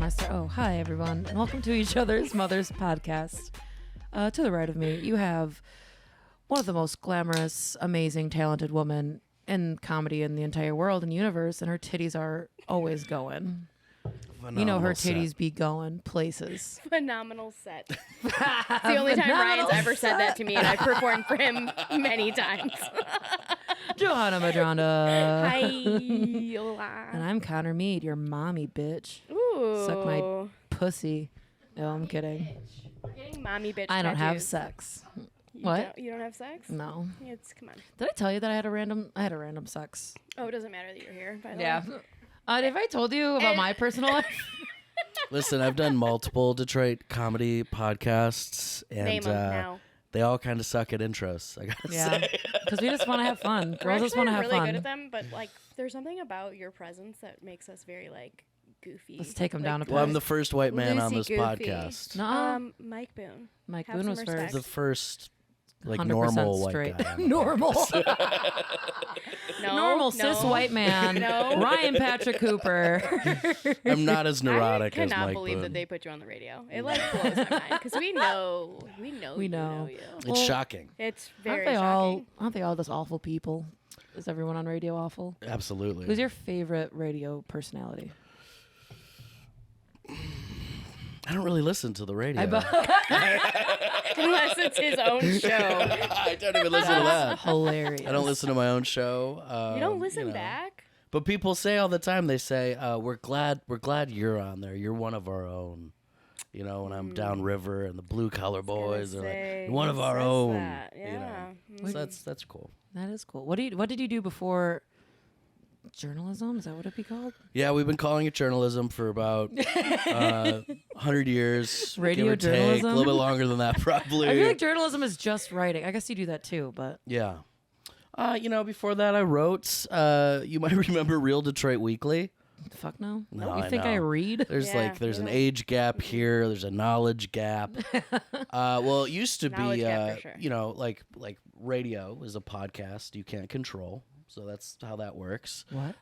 I start? Oh, hi, everyone. And welcome to Each Other's Mothers podcast. To the right of me, you have one of the most glamorous, amazing, talented women in comedy in the entire world and universe, and her titties are always going. Phenomenal you know her set. titties be going places. Phenomenal set. It's the only time Ryan's ever said that to me, and I've performed for him many times. Johanna Madronda. Hi. And I'm Connor Mead, your mommy bitch. Ooh. Suck my pussy. No, I'm kidding. We're getting mommy bitch I don't have tattoos. sex. You What? You don't have sex? No. Come on. Did I tell you that I had a random sex? Oh, it doesn't matter that you're here, by the Yeah. way. Have I told you about my personal life? Listen, I've done multiple Detroit comedy podcasts, and Name 'em now. they all kind of suck at intros. I gotta Yeah. say. Because we just want to have fun. We're Girls just want to have really fun. good at them, but like, there's something about your presence that makes us very like goofy. Let's take 'em down a Well, I'm peg. the first white man on this Loosey-goofy. podcast. No, Mike Boone. Mike have Boone some was respect. first. The first, like, 100% normal white straight. guy. on the Normal. No, Normal no. cis white man. No. Ryan Patrick Cooper. I'm not as neurotic I as cannot Mike believe Boone. that they put you on the radio. It like blows my mind because we know We you know. know you. It's shocking. It's Aren't very they shocking. aren't they all just awful people? Is everyone on radio awful? Absolutely. Who's your favorite radio personality? I don't really listen to the radio. Unless it's his own show. I don't even listen to that. Hilarious. I don't listen to my own show. You don't listen back? But people say all the time, they say, we're glad you're on there. You're one of our own. You know, when I'm downriver and the blue collar boys are like, one of our own. That. You Yeah. know? So that's cool. That is cool. What did you do before journalism? Is that what it'd be called? Yeah, we've been calling it journalism for about 100 years. Radio give or take. journalism? A little bit longer than that, probably. I feel like journalism is just writing. I guess you do that too, but Yeah. Before that I wrote, you might remember Real Detroit Weekly. fuck no. No, You I think know. I read? There's Yeah, there's an yeah. age gap here. There's a knowledge gap. Well, it used to Knowledge be, gap for sure. like radio is a podcast you can't control. So that's how that works. What?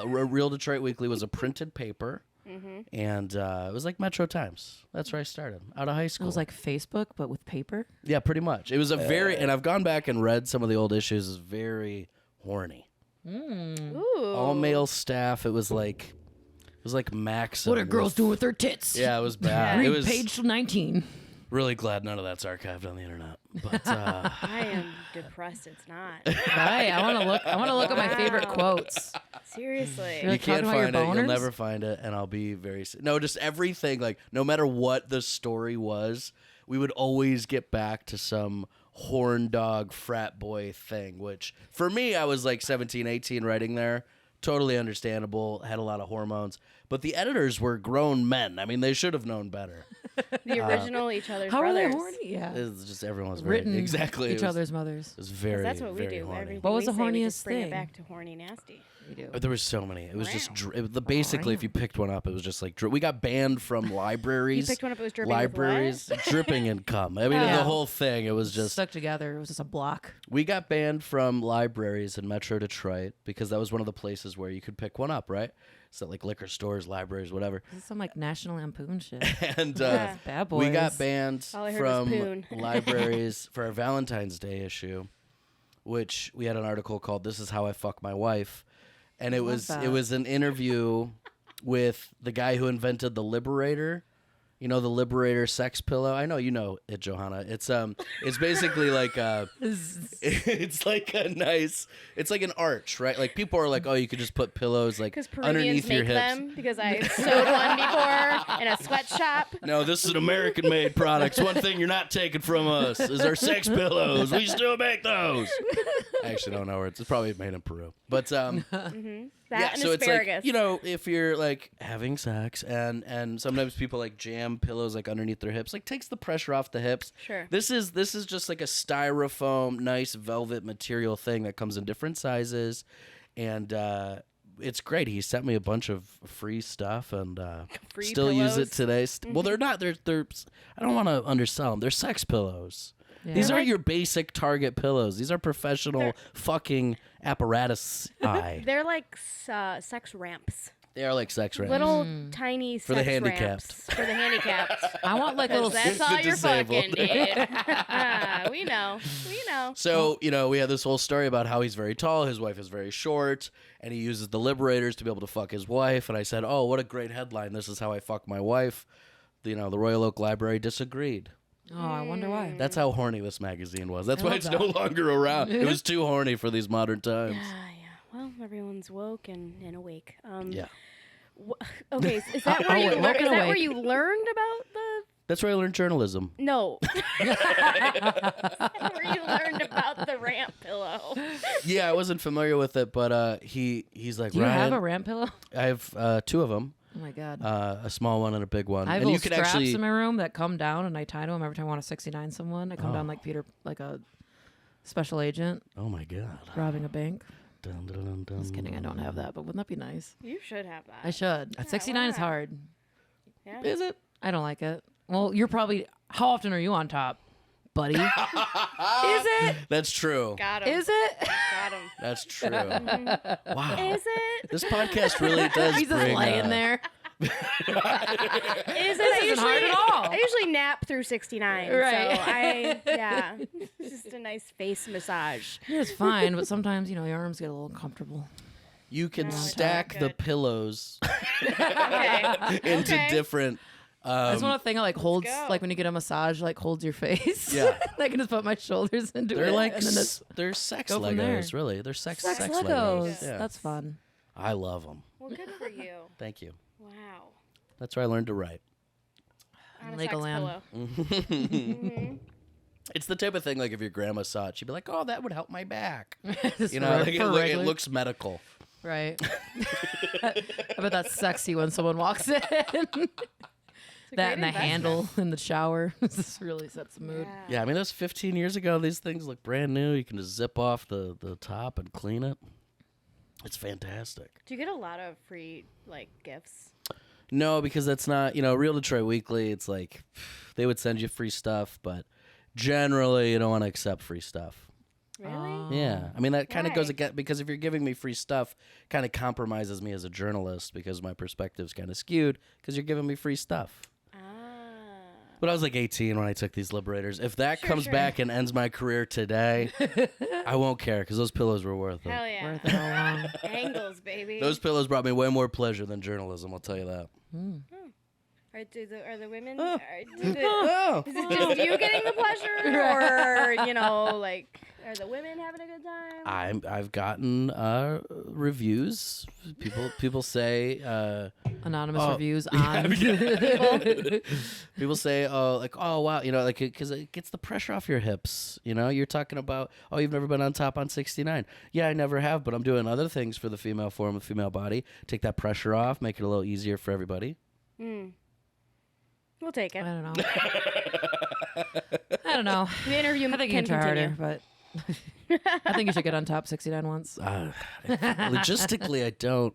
Real Detroit Weekly was a printed paper, Mm-hmm. and it was like Metro Times. That's where I started, out of high It school. was like Facebook, but with paper. Yeah, pretty much. It was a very, and I've gone back and read some of the old issues. It's very horny. Ooh. All male staff. It was like Maxim. What are girls doing with their tits? Yeah, it was bad. Read It was page 19. really glad none of that's archived on the internet. But I am depressed. It's not. Right. I want to look at my favorite Wow. quotes. Seriously. You're you can't talking about your find it. You'll boners? never find it, and I'll be very. No, just everything. Like no matter what the story was, we would always get back to some horn dog frat boy thing. Which for me, I was like 17, 18 writing there. Totally understandable. Had a lot of hormones, but the editors were grown men. I mean, they should have known better. The original Each Other's How are Brothers. they horny? Yeah. It's just everyone was very Written exactly each it was, other's mothers. It was very. That's what we very do. horny. Everything What was we the say, we horniest just bring thing? it back to horny nasty. We do. There was so many. It was just Wow. basically if you picked one up, it was just like we got banned from libraries. You picked one up, it was dripping with libraries dripping in cum. I mean, Yeah. the whole thing. It was just Stuck together. It was just a block. we got banned from libraries in Metro Detroit because that was one of the places where you could pick one up, right? So like liquor stores, libraries, whatever. This is some like National Lampoon shit. And Yeah. Bad boys. we got banned All I heard was from poon. libraries for our Valentine's Day issue, which we had an article called "This Is How I Fuck My Wife," and it was that. it was an interview with the guy who invented the Liberator. You know the Liberator sex pillow. I know you know it, Johanna. It's basically like it's like a nice. It's like an arch, right? Like people are like, oh, you could just put pillows like Because underneath Peruvians your make hips. them. Because I sewed one before in a sweatshop. No, this is an American-made product. One thing you're not taking from us is our sex pillows. We still make those. I actually don't know where it's probably made in Peru. But That yeah, and so asparagus. it's like, if you're like having sex and sometimes people like jam pillows like underneath their hips, like takes the pressure off the hips. Sure. This is just like a styrofoam, nice velvet material thing that comes in different sizes, and it's great. He sent me a bunch of free stuff, and Free still use it pillows? today. Well, they're not. They're. I don't want to undersell them. They're sex pillows. Yeah. These They're aren't like- your basic Target pillows. These are professional They're- fucking apparatus. They're like sex ramps. They are like sex ramps. Little tiny For the sex handicapped. ramps. For the handicapped. I want like little. That's all The you're disabled. fucking, dude. We know. So, we had this whole story about how he's very tall, his wife is very short, and he uses the liberators to be able to fuck his wife. And I said, oh, what a great headline. This is how I fuck my wife. The Royal Oak Library disagreed. Oh, I wonder why. That's how horny this magazine was. That's I why love it's that. no longer around. It was too horny for these modern times. Yeah. Well, everyone's woke and awake. Yeah. Okay, is that where you woke learned? and Is that where awake. you learned about the? That's where I learned journalism. No. Where you learned about the ramp pillow? Yeah, I wasn't familiar with it, but he's like, Do you Ryan, have a ramp pillow? I have 2 of them. Oh my god. A small one and a big one. I have and little you could straps actually in my room that come down, and I tie to them every time I want to 69 someone. I come down like Peter, like a special agent Oh my god. robbing a bank. Dun, dun, dun, dun. Just kidding, I don't have that, but wouldn't that be nice? You should have that. I should. 69 is why not? hard. Yeah. Is it? I don't like it. Well, you're probably. How often are you on top, buddy? Is it? That's true. Got him. Is it? Got him. That's true. Wow. Is it? This podcast really does He's just bring laying there. Is it? This isn't hard at all. I usually nap through 69. Right. So it's just a nice face massage. It's fine, but sometimes your arms get a little uncomfortable. You can it's stack not the good. pillows Okay. into Okay. different. I just want a thing that like holds, go. like when you get a massage, like holds your face. Yeah. I can just put my shoulders into They're it. like and then just they're sex go from there. Legos, really. They're sex sex Legos. Legos. Yeah. That's fun. I love them. Well, good for you. Thank you. Wow. That's where I learned to write. On a sex Legoland. pillow. It's the type of thing like if your grandma saw it, she'd be like, "Oh, that would help my back." Just You know, for like regular. it looks medical. Right. I bet that's sexy when someone walks in. That and the handle in the shower. This really sets the mood. Yeah, I mean, that was 15 years ago. These things look brand new. You can just zip off the top and clean it. It's fantastic. Do you get a lot of free gifts? No, because that's not, Real Detroit Weekly. It's like they would send you free stuff, but generally you don't want to accept free stuff. Really? Yeah. I mean, that kind of goes Why? against, because if you're giving me free stuff, kind of compromises me as a journalist because my perspective's kind of skewed because you're giving me free stuff. But I was like 18 when I took these liberators. If that comes back and ends my career today, I won't care because those pillows were worth it. Hell yeah. Worth it all along. Angles, baby. Those pillows brought me way more pleasure than journalism, I'll tell you that. Are the women? Oh. Is it just you getting the pleasure, or are the women having a good time? I've gotten reviews. People say Anonymous Oh, reviews on. people say oh wow, because it gets the pressure off your hips. You're talking about, oh, you've never been on top on 69. Yeah, I never have, but I'm doing other things for the female form of the female body. Take that pressure off, make it a little easier for everybody. We'll take I it. don't know. I don't know. The interview I think you can can try continue. harder, but I think you should get on top 69 once. Logistically, I don't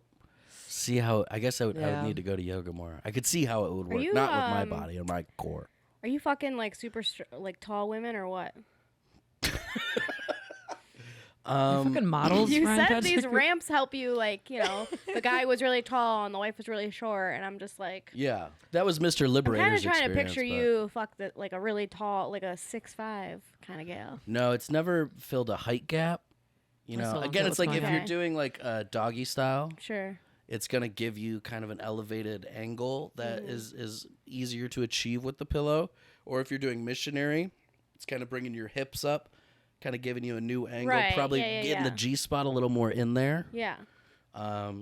see how. I guess I would Yeah. need to go to yoga more. I could see how it would Are work, you, not with my body and my core. Are you fucking super tall women or what? Fucking models. You Ryan said these Patrick. ramps help you, the guy was really tall and the wife was really short, and I'm just like, Yeah, that was Mr. I'm Liberator's kind of trying to experience, picture but- you fuck a really tall, like a 6'5" kind of gal. No, it's never filled a height gap. I still don't Again, feel it's like what's if going you're on. doing like a doggy style, Sure. it's gonna give you kind of an elevated angle that is easier to achieve with the pillow. Or if you're doing missionary, it's kind of bringing your hips up, kind of giving you a new angle, Right, probably yeah, getting the yeah. G spot a little more in there. Yeah. I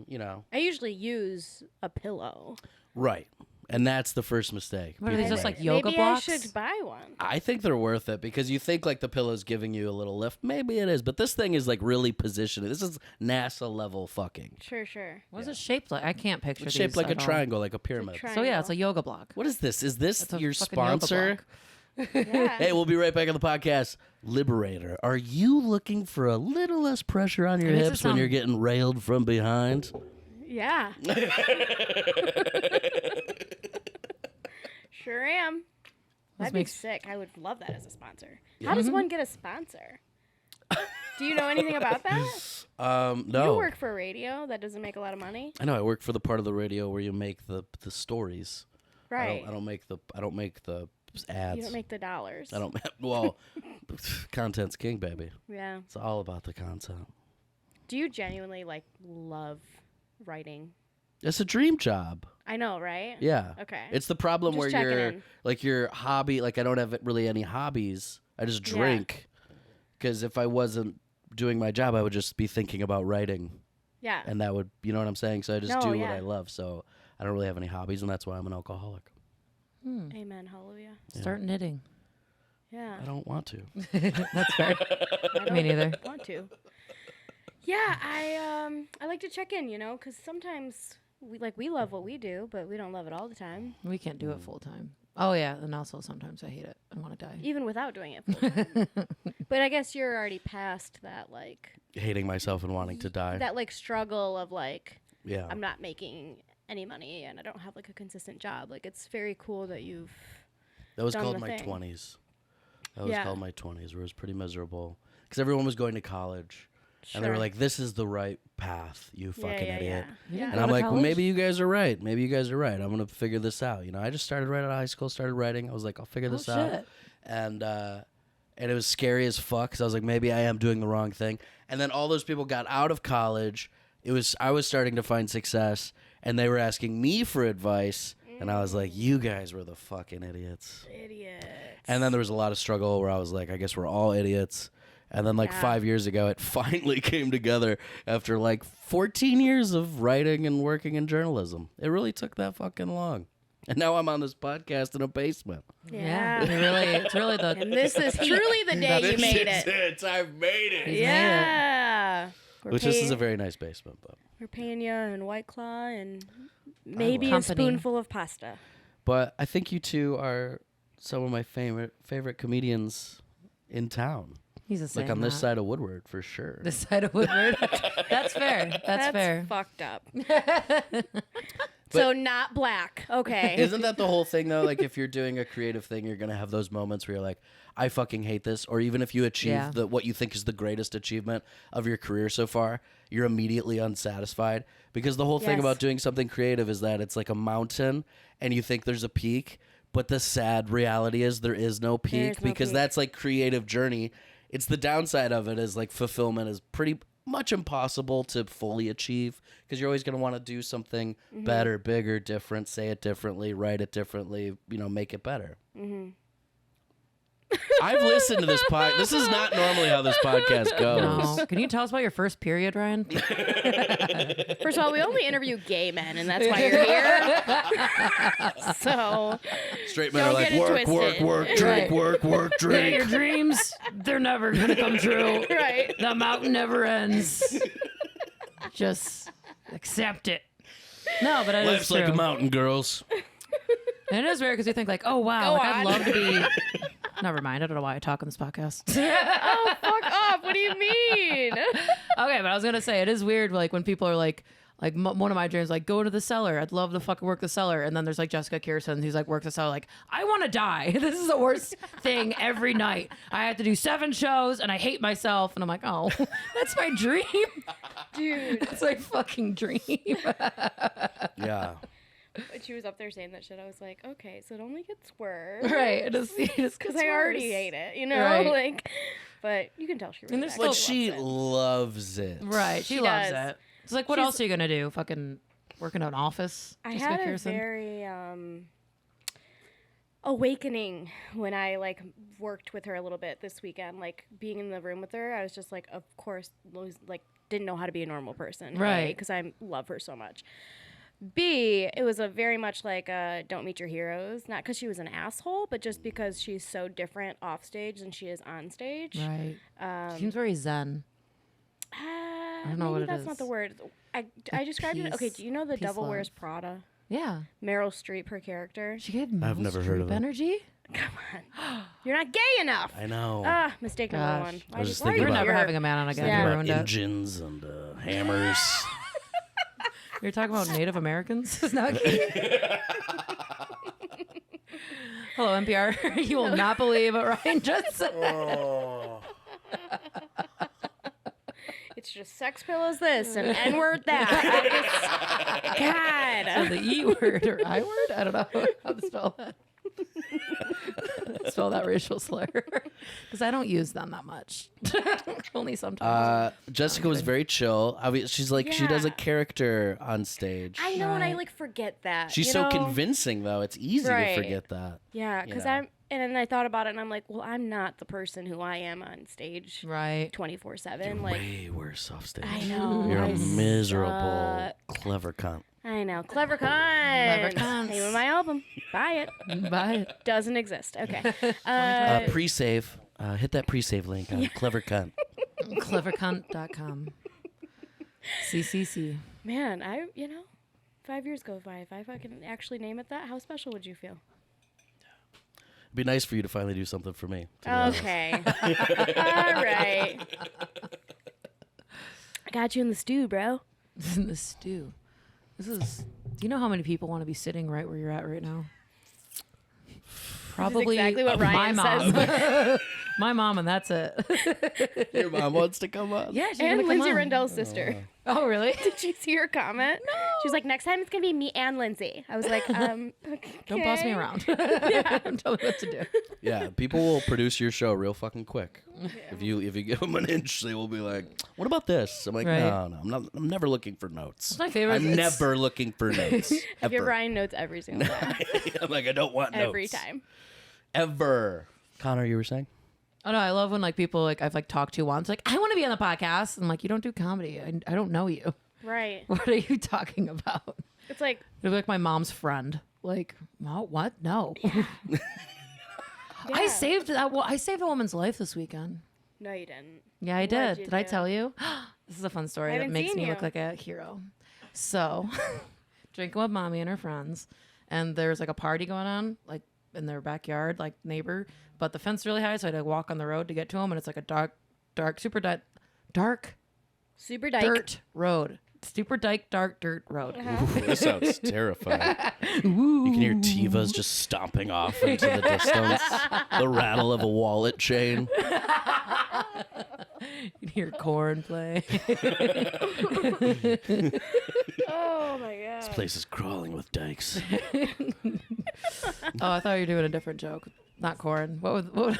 usually use a pillow. Right. And that's the first mistake. What are these, people just make. like yoga Maybe blocks? I should buy one. I think they're worth it because you think like the pillow's giving you a little lift. Maybe it is, but this thing is like really positioned. This is NASA level fucking. Sure. What is it shaped like? I can't picture It's these shaped like a at all. triangle, like a pyramid. So yeah, it's a yoga block. What is this? Is this It's a your fucking yoga sponsor? block. Yeah. Hey, we'll be right back on the podcast. Liberator, are you looking for a little less pressure on your Makes it hips when sound- you're getting railed from behind? Yeah. Sure am. That'd be makes- sick. I would love that as a sponsor. How does one get a sponsor? Do you know anything about that? No. You work for radio that doesn't make a lot of money, I know. I work for the part of the radio where you make the stories. right? I don't make the ads. You don't make the dollars. I don't. Well, content's king, baby. Yeah. It's all about the content. Do you genuinely love writing? It's a dream job. I know, right? Yeah. Okay. It's the problem Just where checking you're in. like your hobby. Like I don't have really any hobbies. I just drink. Because if I wasn't doing my job, I would just be thinking about writing, Yeah. and that would, you know what I'm saying? So I just do what yeah. I love. So I don't really have any hobbies, and that's why I'm an alcoholic. Amen. Hallelujah. Start knitting. Yeah. I don't want to. That's fair. I don't Me neither. want to. Yeah, I like to check in, because sometimes we love what we do, but we don't love it all the time, We can't do it full time. Oh yeah, and also sometimes I hate it. I want to die. even without doing it full time. But I guess you're already past that Hating myself and wanting to die. that struggle of Yeah. I'm not making any money and I don't have a consistent job. It's very cool that you've That was done called the my thing. 20s. That was Yeah. called my 20s, where it was pretty miserable. Because everyone was going to college. And they were Sure. like, this is the right path, you Yeah, fucking yeah, idiot. You Yeah. didn't And go I'm to like, well, college? maybe you guys are right. Maybe you guys are right. I'm going to figure this out. I just started right out of high school, started writing. I was like, I'll figure this out. Shit. And it was scary as fuck because I was like, maybe I am doing the wrong thing. And then all those people got out of college. I was starting to find success, and they were asking me for advice. And I was like, you guys were the fucking idiots. Idiots. And then there was a lot of struggle where I was like, I guess we're all idiots. And then Yeah. 5 years ago, it finally came together after 14 years of writing and working in journalism. It really took that fucking long. And now I'm on this podcast in a basement. Yeah. It's really the And this is truly the day you made it. I've made it. He's Yeah. Which this is a very nice basement, but We're paying you in White Claw and maybe a Company. spoonful of pasta. I think you two are some of my favorite comedians in town. He's a On this side of Woodward, for sure. This side of Woodward. That's fair. That's fair. Fucked up. So not black. Okay. Isn't that the whole thing, though? If you're doing a creative thing, you're going to have those moments where you're like, I fucking hate this. Or even if you achieve what you think is the greatest achievement of your career so far, you're immediately unsatisfied. Because the whole thing Yes. about doing something creative is that it's like a mountain and you think there's a peak. But the sad reality is there is no peak There's no because peak. that's creative journey. It's the downside of it is fulfillment is pretty much impossible to fully achieve because you're always going to want to do something better, bigger, different, say it differently, write it differently, make it better. I've listened to this podcast. This is not normally how this podcast goes. No. Can you tell us about your first period, Ryan? First of all, we only interview gay men, and that's why you're here. So Straight men are Don't like, get it work, twisted. work, drink, Right. work, Your drink. dreams, they're never going to come true. right. The mountain never ends. Just accept it. No, but it is Life's true. like a mountain, girls. And it is weird because you think oh wow, Go I'd on. love to be. Never mind. I don't know why I talk on this podcast. Oh, fuck off. What do you mean? Okay, but I was gonna say it is weird. When people are one of my dreams, go to the cellar. I'd love to fucking work the cellar. And then there's Jessica Kirsten, who's work the cellar. I want to die. This is the worst thing every night. I have to do 7 shows and I hate myself. And I'm like, oh, that's my dream. Dude. It's my fucking dream. Yeah. When she was up there saying that shit, I was like, okay, so it only gets worse. Right. It just Because I already hate it, Right. But you can tell she really there's actually But still- she loves it. loves it. Right. She She loves does. it. It's what She's- else are you gonna do? Fucking work in an office? I Jessica had a Kirsten? very awakening when I worked with her a little bit this weekend. Being in the room with her, I was just of course, didn't know how to be a normal person, Right. Because I love her so much. B, it was a very much don't meet your heroes, not because she was an asshole, but just because she's so different off stage than she is on stage. Right. Seems very zen. I don't know what it that's is. not the word. I described it. Okay, peace- do you know The peace Devil love. Wears Prada? Yeah. Meryl Streep, her character. She gave I've Meryl never heard of Streep it. energy. Come on. You're not gay enough. I know. Mistake number Gosh. one. I was just why are thinking you We're about- never here? having a man on again. Yeah. You About ruined it. engines and hammers. You're talking about Native Americans? It's not gay. Hello, NPR. You will not believe what Ryan just said. Oh. just sex pillows this and N-word that. God. So the E word or I word? I don't know how to spell that. Spell that racial slur. Because I don't use them that much. Only sometimes. Jessica was very chill. She's like, she does a character on stage. I know, and I like forget that. She's so convincing, though. It's easy to forget that. Yeah, because and then I thought about it, and I'm like, well, I'm not the person who I am on stage. Right. 24/7. Like, way worse off stage. I know. You're a miserable, clever cunt. I know. Clever cunt. Clever cunts. Name of my album. Buy it. Buy it. Doesn't exist. Okay. Pre-save. Hit that pre-save link on Clever Cunt. Clevercunt.com. CCC. Man, 5 years goes by. If I fucking actually name it that, how special would you feel? It'd be nice for you to finally do something for me. Okay. All right. I got you in the stew, bro. In the stew. Do you know how many people want to be sitting right where you're at right now? Probably exactly what my Ryan mom. says. My mom, and that's it. Your mom wants to come on. Yeah, she's And gonna come Lindsay on. Rendell's sister. Oh, really? Did you see her comment? No. She was like, next time it's going to be me and Lindsay. I was like, okay. Don't boss me around. Tell me what to do. Yeah, people will produce your show real fucking quick. Yeah. If you give them an inch, they will be like, "What about this?" I'm like, Right. No, I'm never looking for notes. That's my favorite. I'm never looking for notes. I give Ever. Ryan notes every single time. I'm like, I don't want notes. Every time. Ever. Connor, you were saying? Oh no, I love when like people like I've like talked to once like I want to be on the podcast. I'm like, you don't do comedy. I don't know you. Right. What are you talking about? It's like, It'd be like my mom's friend. Like, well, what? No. I saved that. Well, I saved a woman's life this weekend. no, you didn't. Yeah, I What'd did. you Did I do? tell you? This is a fun story I that haven't makes seen me you. look like a hero. So, drinking with mommy and her friends, and there's like a party going on, like in their backyard, like neighbor. But the fence is really high, so I had to walk on the road to get to them, and it's like a dark, super dark Super dyke. dirt road. Super dark dirt road. Ooh, this sounds terrifying. You can hear Tivas just stomping off into the distance. The rattle of a wallet chain. You can hear corn play. Oh, my God. This place is crawling with dykes. Oh, I thought you were doing a different joke. Not corn. What would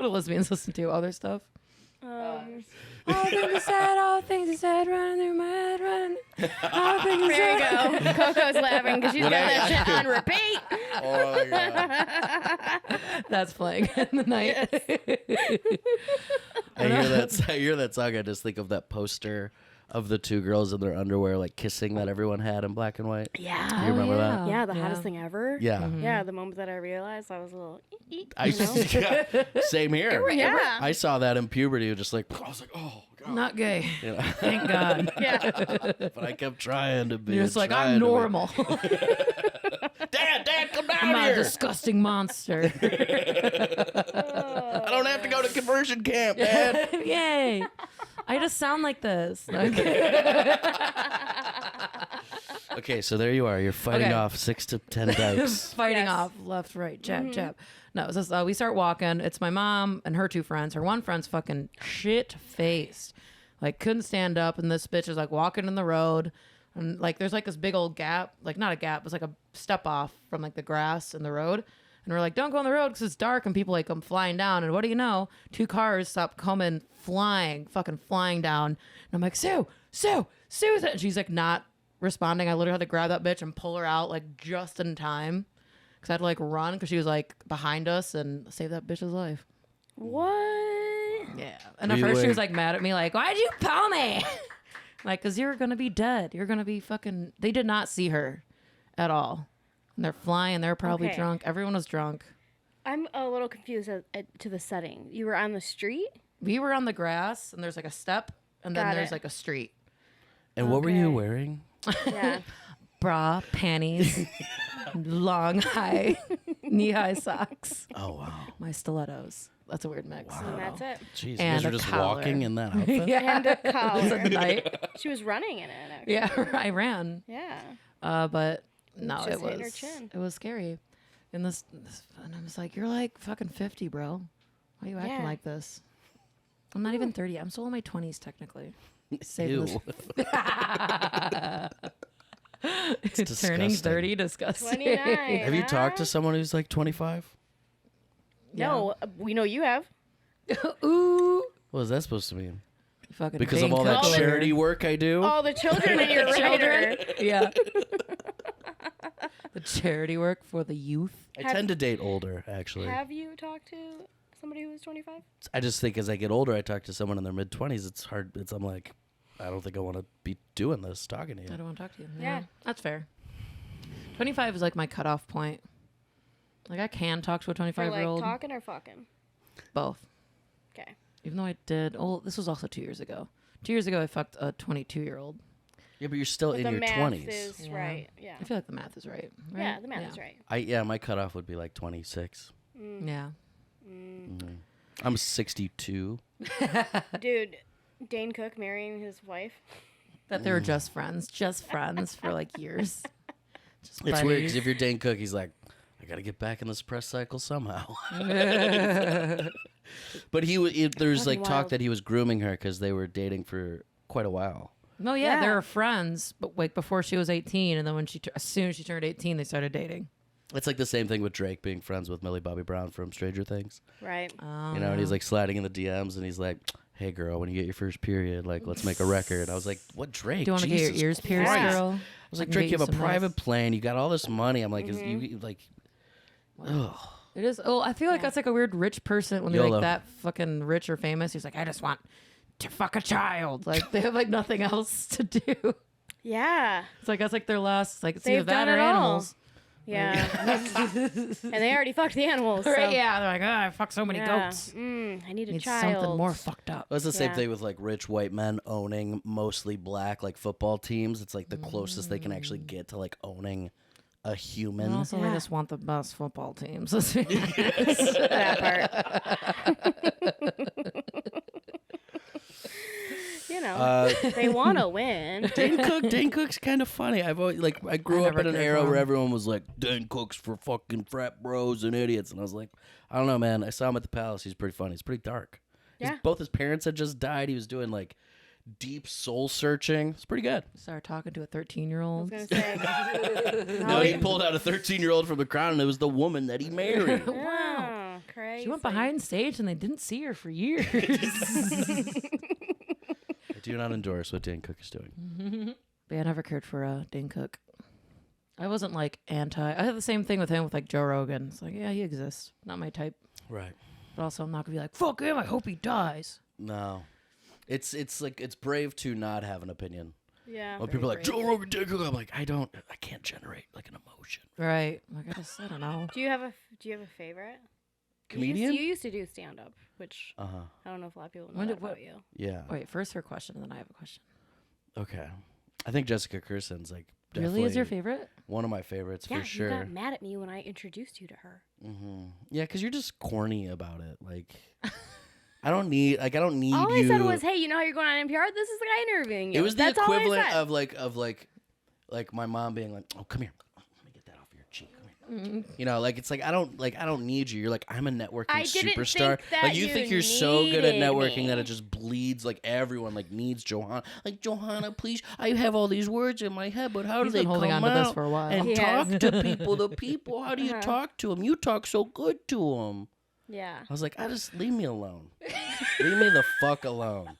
lesbians listen to? Other stuff? All things are said, all things are said, running through my head, running. All things are There said. you go. Coco's laughing because she's got that shit on repeat. Oh my god! That's playing in the night. I hear that song. I just think of that poster of the two girls in their underwear, like kissing that everyone had in black and white. Yeah. You remember that? Yeah, the hottest thing ever. Yeah. Yeah, the moment that I realized I was a little. Same here. Yeah. I saw that in puberty. Just like I was like, oh god. Not gay. You know? Thank God. Yeah. But I kept trying to be. You're just like, trying I'm to be. normal. Dad, come down I'm not a here. disgusting monster. I don't have to go to conversion camp, Dad. Yay. I just sound like this. Okay, so there you are. You're fighting Okay. off 6 to 10 dykes. Fighting Yes. off left, right, jab, jab. No, it's just, we start walking. It's my mom and her two friends. Her one friend's fucking shit-faced. Like, couldn't stand up. And this bitch is, like, walking in the road. And, like, there's, like, this big old gap. Like, not a gap. It's, like, a step off from, like, the grass in the road. And we're like, don't go on the road because it's dark. And people, like, come flying down. And what do you know? Two cars stop coming fucking flying down. And I'm like, Sue. And she's, like, not responding. I literally had to grab that bitch and pull her out, like, just in time. Because I had to, like, run because she was, like, behind us and save that bitch's life. What? Yeah. And at first she was, like, mad at me, like, why'd you pull me? Like, because you're going to be dead. You're going to be fucking... They did not see her at all. And they're flying. They're probably Okay. drunk. Everyone was drunk. I'm a little confused to the setting. You were on the street? We were on the grass, and there's, like, a step, and then Got there's, it. like, a street. And what were you Okay. wearing? Yeah. Bra, panties, long, knee-high socks. Oh, wow. My stilettos. That's a weird mix. And that's it. Jeez, you And guys were a just collar. walking in that outfit? Yeah. And a collar. At night. She was running in it, actually. Yeah, I ran. Yeah. But no, Just it hitting her was chin. it was scary. And and I was like, you're like fucking 50, bro. Why are you acting Yeah. like this? I'm not even 30. I'm still in my 20s technically. Saving Ew. this- Turning disgusting. 30, disgusting. 29. Have you talked to someone who's like 25? No, we know you have. Ooh. What is that supposed to mean? Fucking Because Dane of all that Cutler. charity work I do? All the children in your Children. writer. Yeah. The charity work for the youth. I tend to date older, actually. Have you talked to somebody who was 25? I just think as I get older, I talk to someone in their mid-20s. It's hard. I'm like, I don't think I want to be doing this, talking to you. I don't want to talk to you. Yeah. That's fair. 25 is like my cutoff point. Like I can talk to a For 25-year-old. like talking or fucking? Both. Okay. Even though I did. Oh, this was also 2 years ago. 2 years ago, I fucked a 22-year-old. Yeah, but you're still But in the your math 20s. is Yeah. right. Yeah. I feel like the math is right. Yeah, the math is right. My cutoff would be like 26. Yeah. I'm 62. Dude, Dane Cook marrying his wife. That they were just friends for like years. Just It's weird because buddies. if you're Dane Cook, he's like, I got to get back in this press cycle somehow. But there's like Fucking talk wild. that he was grooming her because they were dating for quite a while. No, yeah, they Yeah. were friends, but like before she was 18, and then when as soon as she turned 18, they started dating. It's like the same thing with Drake being friends with Millie Bobby Brown from Stranger Things. Right. You know, and he's like sliding in the DMs and he's like, hey girl, when you get your first period, like let's make a record. I was like, what, Drake? Do you want to get your Jesus ears pierced, Christ. girl? I was like, can Drake, get you have a some nice- private plane. You got all this money. I'm like, is Mm-hmm. you like, ugh. It is. Oh, I feel like that's like a weird rich person when they're YOLO. like that fucking rich or famous. He's like, I just want to fuck a child. Like they have like nothing else to do. Yeah. It's like that's like their last. It's like it's They've either that done or it all. animals. Yeah. And they already fucked the animals. So. Right? Yeah. They're like, oh, I fuck so many Yeah. goats. I need a Need child. something more fucked up. Well, it's the same Yeah. thing with like rich white men owning mostly black like football teams. It's like the closest they can actually get to like owning a human. And also, they Yeah. just want the best football teams. That part. You know, they want to win. Dane Cook's kind of funny. I've always like I grew up never in an cared era for where him. everyone was like Dane Cook's for fucking frat bros and idiots, and I was like, I don't know, man. I saw him at the Palace. He's pretty funny. He's pretty dark. Yeah. Both his parents had just died. He was doing like deep soul searching. It's pretty good. Start talking to a I was 13-year-old. gonna say. No, he pulled out a 13-year-old from the crowd, and it was the woman that he married. Wow, crazy. She went behind stage and they didn't see her for years. I do not endorse what Dane Cook is doing. But yeah, I never cared for Dane Cook. I wasn't like anti. I had the same thing with him with like Joe Rogan. It's like, yeah, he exists. Not my type. Right. But also, I'm not gonna be like, fuck him. I hope he dies. No. It's like it's brave to not have an opinion. Yeah. When people are like Joe Rogan, Dane Cook, I'm like, I can't generate like an emotion. Right. Like I don't know. Do you have a favorite? Comedian? You used to do stand up, which Uh huh. I don't know if a lot of people know When that did- what- about you. Yeah. Wait, first her question, and then I have a question. Okay. I think Jessica Kirson's like Really, is your definitely favorite? one of my favorites Yeah, for sure. you got mad at me when I introduced you to her. Yeah, because you're just corny about it. Like, I don't need All you. I said was, "Hey, you know how you're going on NPR? This is the guy interviewing you." It was the That's all I equivalent said. of like my mom being like, "Oh, come here, let me get that off your cheek." Come here. You know, like it's like I don't need you. You're like I'm a networking I didn't superstar. think that Like you think you're so good at needed networking me. that it just bleeds. Like everyone like needs Johanna. Like Johanna, please. I have all these words in my head, but how He's do they been holding come on to this out? for a while. And He talk has. to people. The people. How do you talk to them? You talk so good to them. Yeah. I was like, just leave me alone. Leave me the fuck alone.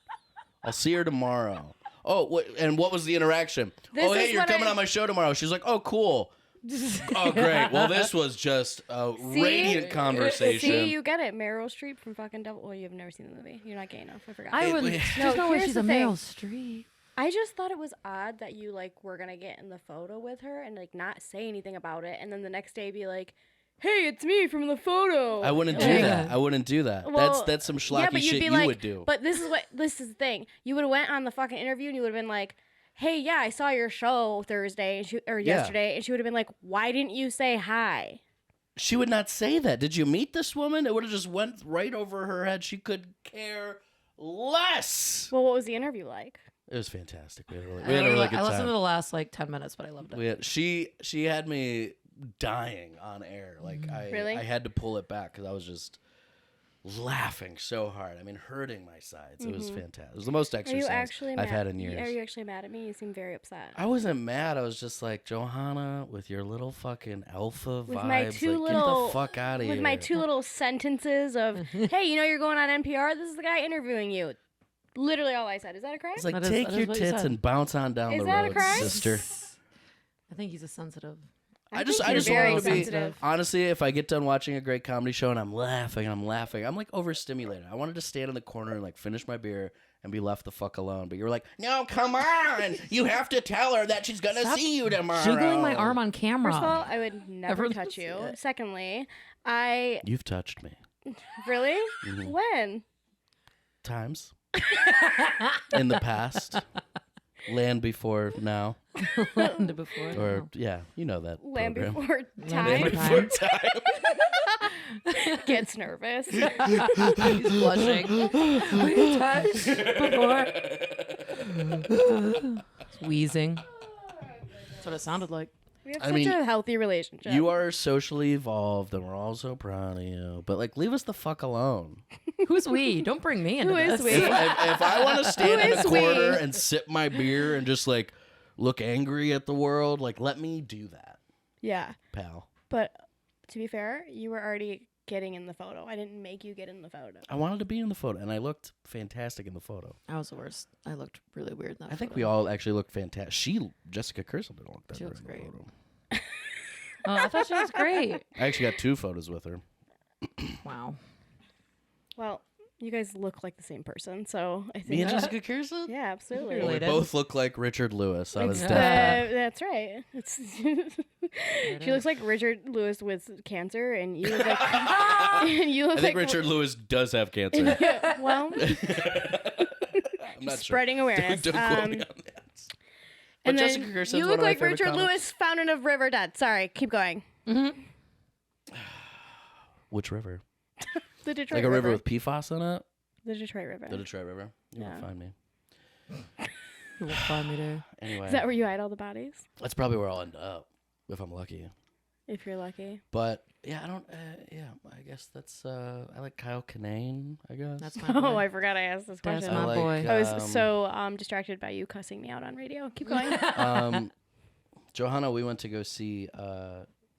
I'll see her tomorrow. Oh, what was the interaction? This Oh, is hey, you're what coming I- on my show tomorrow. She's like, oh, cool. Oh, great. Well, this was just a radiant conversation. See, you get it. Meryl Streep from fucking Double. Well, you've never seen the movie. You're not gay enough. I forgot. I wouldn't. There's no way here's she's the a thing. Meryl Streep. I just thought it was odd that you like were gonna get in the photo with her and like not say anything about it, and then the next day be like, "Hey, it's me from the photo." I wouldn't do Like, that. I wouldn't do that. Well, that's some yeah, schlocky but you'd shit be you like, would do. But this is the thing. You would have went on the fucking interview and you would have been like, "Hey, yeah, I saw your show Thursday or yesterday," and she would have been like, "Why didn't you say hi?" She would not say that. Did you meet this woman? It would have just went right over her head. She could care less. Well, what was the interview like? It was fantastic. We had a really good I listened time. to the last like 10 minutes, but I loved it. She had me dying on air. Like Really? I had to pull it back because I was just laughing so hard. I mean, hurting my sides. It was fantastic. It was the most Are you exercise actually I've mad? had in years. Are you actually mad at me? You seem very upset. I wasn't mad. I was just like, Johanna, with your little fucking alpha With vibes, my like, two get little- the fuck out of here. With my two little sentences of, hey, you know you're going on NPR? This is the guy interviewing you. Literally all I said. Is that a crime? It's like, That is- take that is your what you tits said. and bounce on down Is the that a road, crime? sister. I think he's a sensitive. I think just you're very want to be, sensitive. honestly, if I get done watching a great comedy show and I'm laughing, I'm like overstimulated. I wanted to stand in the corner and like finish my beer and be left the fuck alone. But you're like, no, come on. You have to tell her that she's going to Stop see you tomorrow. Jiggling my arm on camera. First of all, I would never Everyone touch see you. it. Secondly, You've touched me. really? Mm-hmm. When? Times. In the past. Land before now. Land before. Or, yeah, you know that Land program. before Land time? before Before time. Gets nervous. He's blushing. Were you touched before? He's wheezing. That's what it sounded like. We have I such mean, a healthy relationship. You are socially evolved, and we're all so proud of you. But, like, leave us the fuck alone. Who's we? Don't bring me into Who is this. we? If I want to stand in is a we? corner and sip my beer and just, like, look angry at the world, like, let me do that, Yeah. pal. But to be fair, you were already getting in the photo. I didn't make you get in the photo. I wanted to be in the photo, and I looked fantastic in the photo. I was the worst. I looked really weird in that I think photo. we all actually looked fantastic. Jessica Kirsel didn't look that She great looks in the great. photo. Oh, I thought she was great. I actually got 2 photos with her. Wow. Well, you guys look like the same person, so I think Me and Jessica Kirsel? yeah, absolutely. Well, we Related. both look like Richard Lewis on his Yeah. deathbed. That's right. It's she looks like Richard Lewis with cancer, and you look like and you look I think like Richard Lewis does have cancer. well, I'm not spreading sure. awareness. Don't quote me on that. But And Jessica then Kirsten's you one look of my like favorite Richard comics. Lewis, fountain of river dead. Sorry, keep going. Which river? The Detroit Like a river with PFAS in it? the Detroit River. The Detroit River. You Yeah. won't find me. You won't find me there. Anyway, Is that where you hide all the bodies? that's probably where I'll end up if I'm lucky. If you're lucky. But yeah, I don't. Yeah, I guess that's. I like Kyle Kinane. I guess. That's my boy. Oh, I forgot I asked this That's question. my I like, boy. I was so distracted by you cussing me out on radio. Keep going. Johanna, we went to go see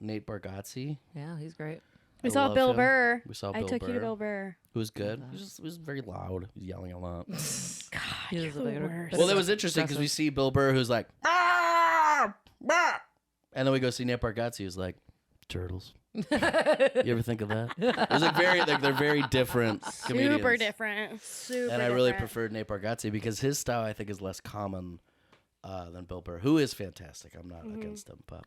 Nate Bargatze. Yeah, he's great. We I saw love Bill him. Burr. We saw I Bill took you to Burr. Bill Burr. Who was good. He was very loud. He was yelling a lot. God, He you're was a the bit- worst. Well, it was interesting because we see Bill Burr who's like, "Ah, bah," and then we go see Nate Bargatze who's like, turtles. You ever think of that? It was like they're very different comedians. Super different. Super And I really different. preferred Nate Bargatze because his style I think is less common than Bill Burr, who is fantastic. I'm not against him, but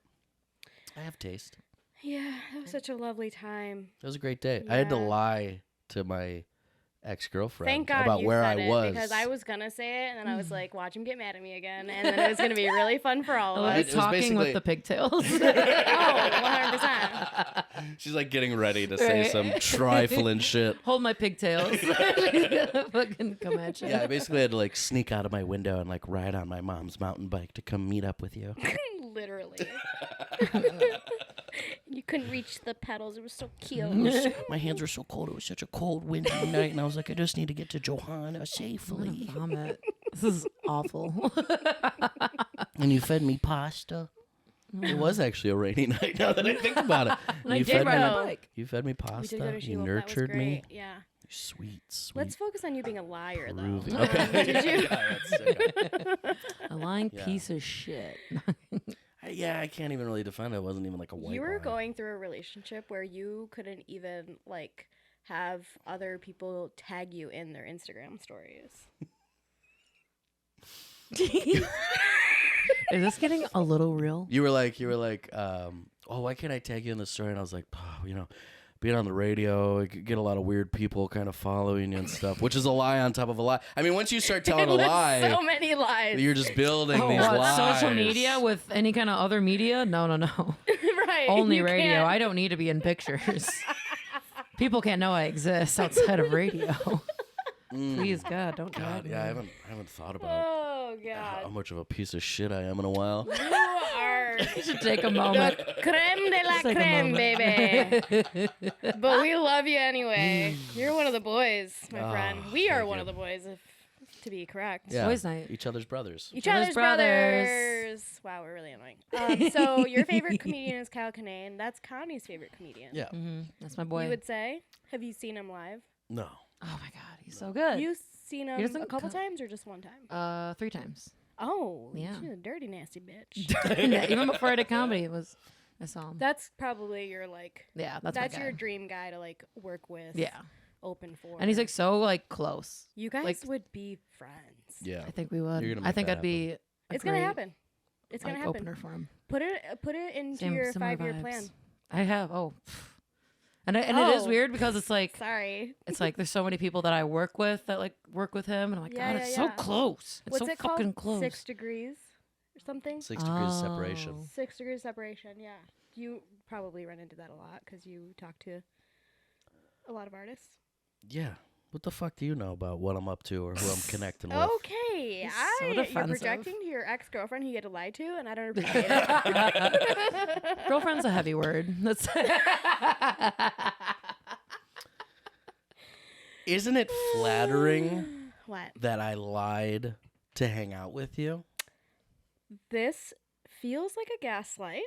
I have taste. Yeah, that was such a lovely time. It was a great day. I had to Yeah. lie to my ex-girlfriend Thank God about you where said I it, was. because I was gonna say it, and then I was like, watch him get mad at me again, and then it was gonna be really fun for all I of love us. you It was talking basically- with the pigtails. Oh, 100%. She's like getting ready to say Right. some trifling shit. Hold my pigtails. Fucking come at you. Yeah, I basically had to like sneak out of my window and like ride on my mom's mountain bike to come meet up with you. Literally. You couldn't reach the pedals. It was so cute. My hands were so cold. It was such a cold, windy night, and I was like, I just need to get to Johanna I'm safely. gonna vomit. This is awful. And you fed me pasta. It was actually a rainy night. Now that I think about it, And I you did fed ride me. my go. bike. You fed me We did pasta. go to You Sheila. nurtured That was me. great. Yeah. Sweet, sweet. Let's focus on you being a liar, though. groovy. Okay. Did you? Yeah, that's- A lying Yeah. piece of shit. yeah, I can't even really defend it. It wasn't even like a white You were lie. going through a relationship where you couldn't even like have other people tag you in their Instagram stories. Is this getting a little real? You were like, oh, why can't I tag you in the story? And I was like, oh, you know, being on the radio, you could get a lot of weird people kind of following you and stuff, which is a lie on top of a lie. I mean, once you start telling a It was lie, so many lies. you're just building Oh, these what, lies. social media with any kind of other media? No. right. Only you radio. can't- I don't need to be in pictures. People can't know I exist outside of radio. Please, God, don't God, tag me. yeah, I haven't thought about Oh how God. much of a piece of shit I am in a while. You are are You should take a moment. the creme de la Take a creme, moment. baby. But we love you anyway. You're one of the boys, my friend. We are thank one you. of the boys, if to be correct. Yeah. Boys' night. Each other's brothers. Each Other's other's brothers. brothers. Wow, we're really annoying. So your favorite comedian is Kyle Kinane. That's Connie's favorite comedian. Yeah. That's my boy. You would say? Have you seen him live? No. Oh my God, he's so good. You've seen him doesn't a couple co- times or just one time? 3 times. Oh, Yeah. she's a dirty, nasty bitch. Yeah, even before I did comedy, I saw him. That's probably your Yeah, that's my guy. your dream guy to like work with. Yeah, Open for. and he's like so like close. you guys like- would be friends. Yeah. I think we would. You're gonna I make think that I'd be. It's gonna happen. It's gonna like, happen. Opener for him. Put it into Same, your similar 5-year vibes. plan. I have. And it is Oh. weird because it's like Sorry. it's like there's so many people that I work with that like work with him, and I'm like, Yeah, God, yeah, it's so yeah. close. It's What's so it fucking called? close. 6 degrees or something. 6 degrees separation. Oh. 6 degrees separation. Yeah. You probably run into that a lot because you talk to a lot of artists. Yeah. What the fuck do you know about what I'm up to or who I'm connecting with? Okay, He's so you're defensive. projecting to your ex-girlfriend who you had to lie to, and I don't appreciate it. Girlfriend's a heavy word. That's Isn't it flattering What? that I lied to hang out with you? This feels like a gaslight.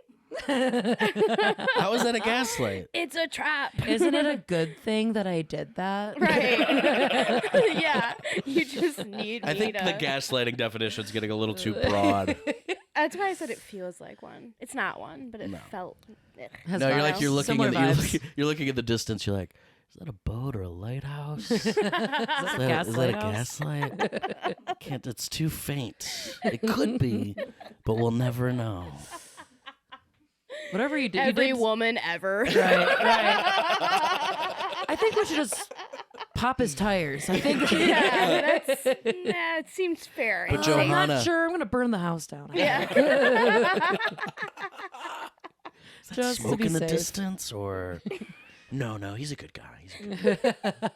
How is that a gaslight? It's a trap. Isn't it a good thing that I did that? Right. Yeah. You just need I me think to. the gaslighting definition is getting a little too broad. That's why I said it feels like one. It's not one, but it felt. Has No, vibes. you're looking Similar in vibes. you're looking at the distance. You're like, is that a boat or a lighthouse? is, Is that a is that a gaslighthouse? gaslight? Can't. It's too faint. It could be, but we'll never know. Whatever you did, Every you did, woman ever. right. I think we should just pop his tires. I think. Yeah, it seems fair. But and Johanna- safe. I'm not sure. I'm gonna burn the house down. Yeah. Is that Just to smoke be in the safe. distance or? No, he's a good guy. He's a good guy.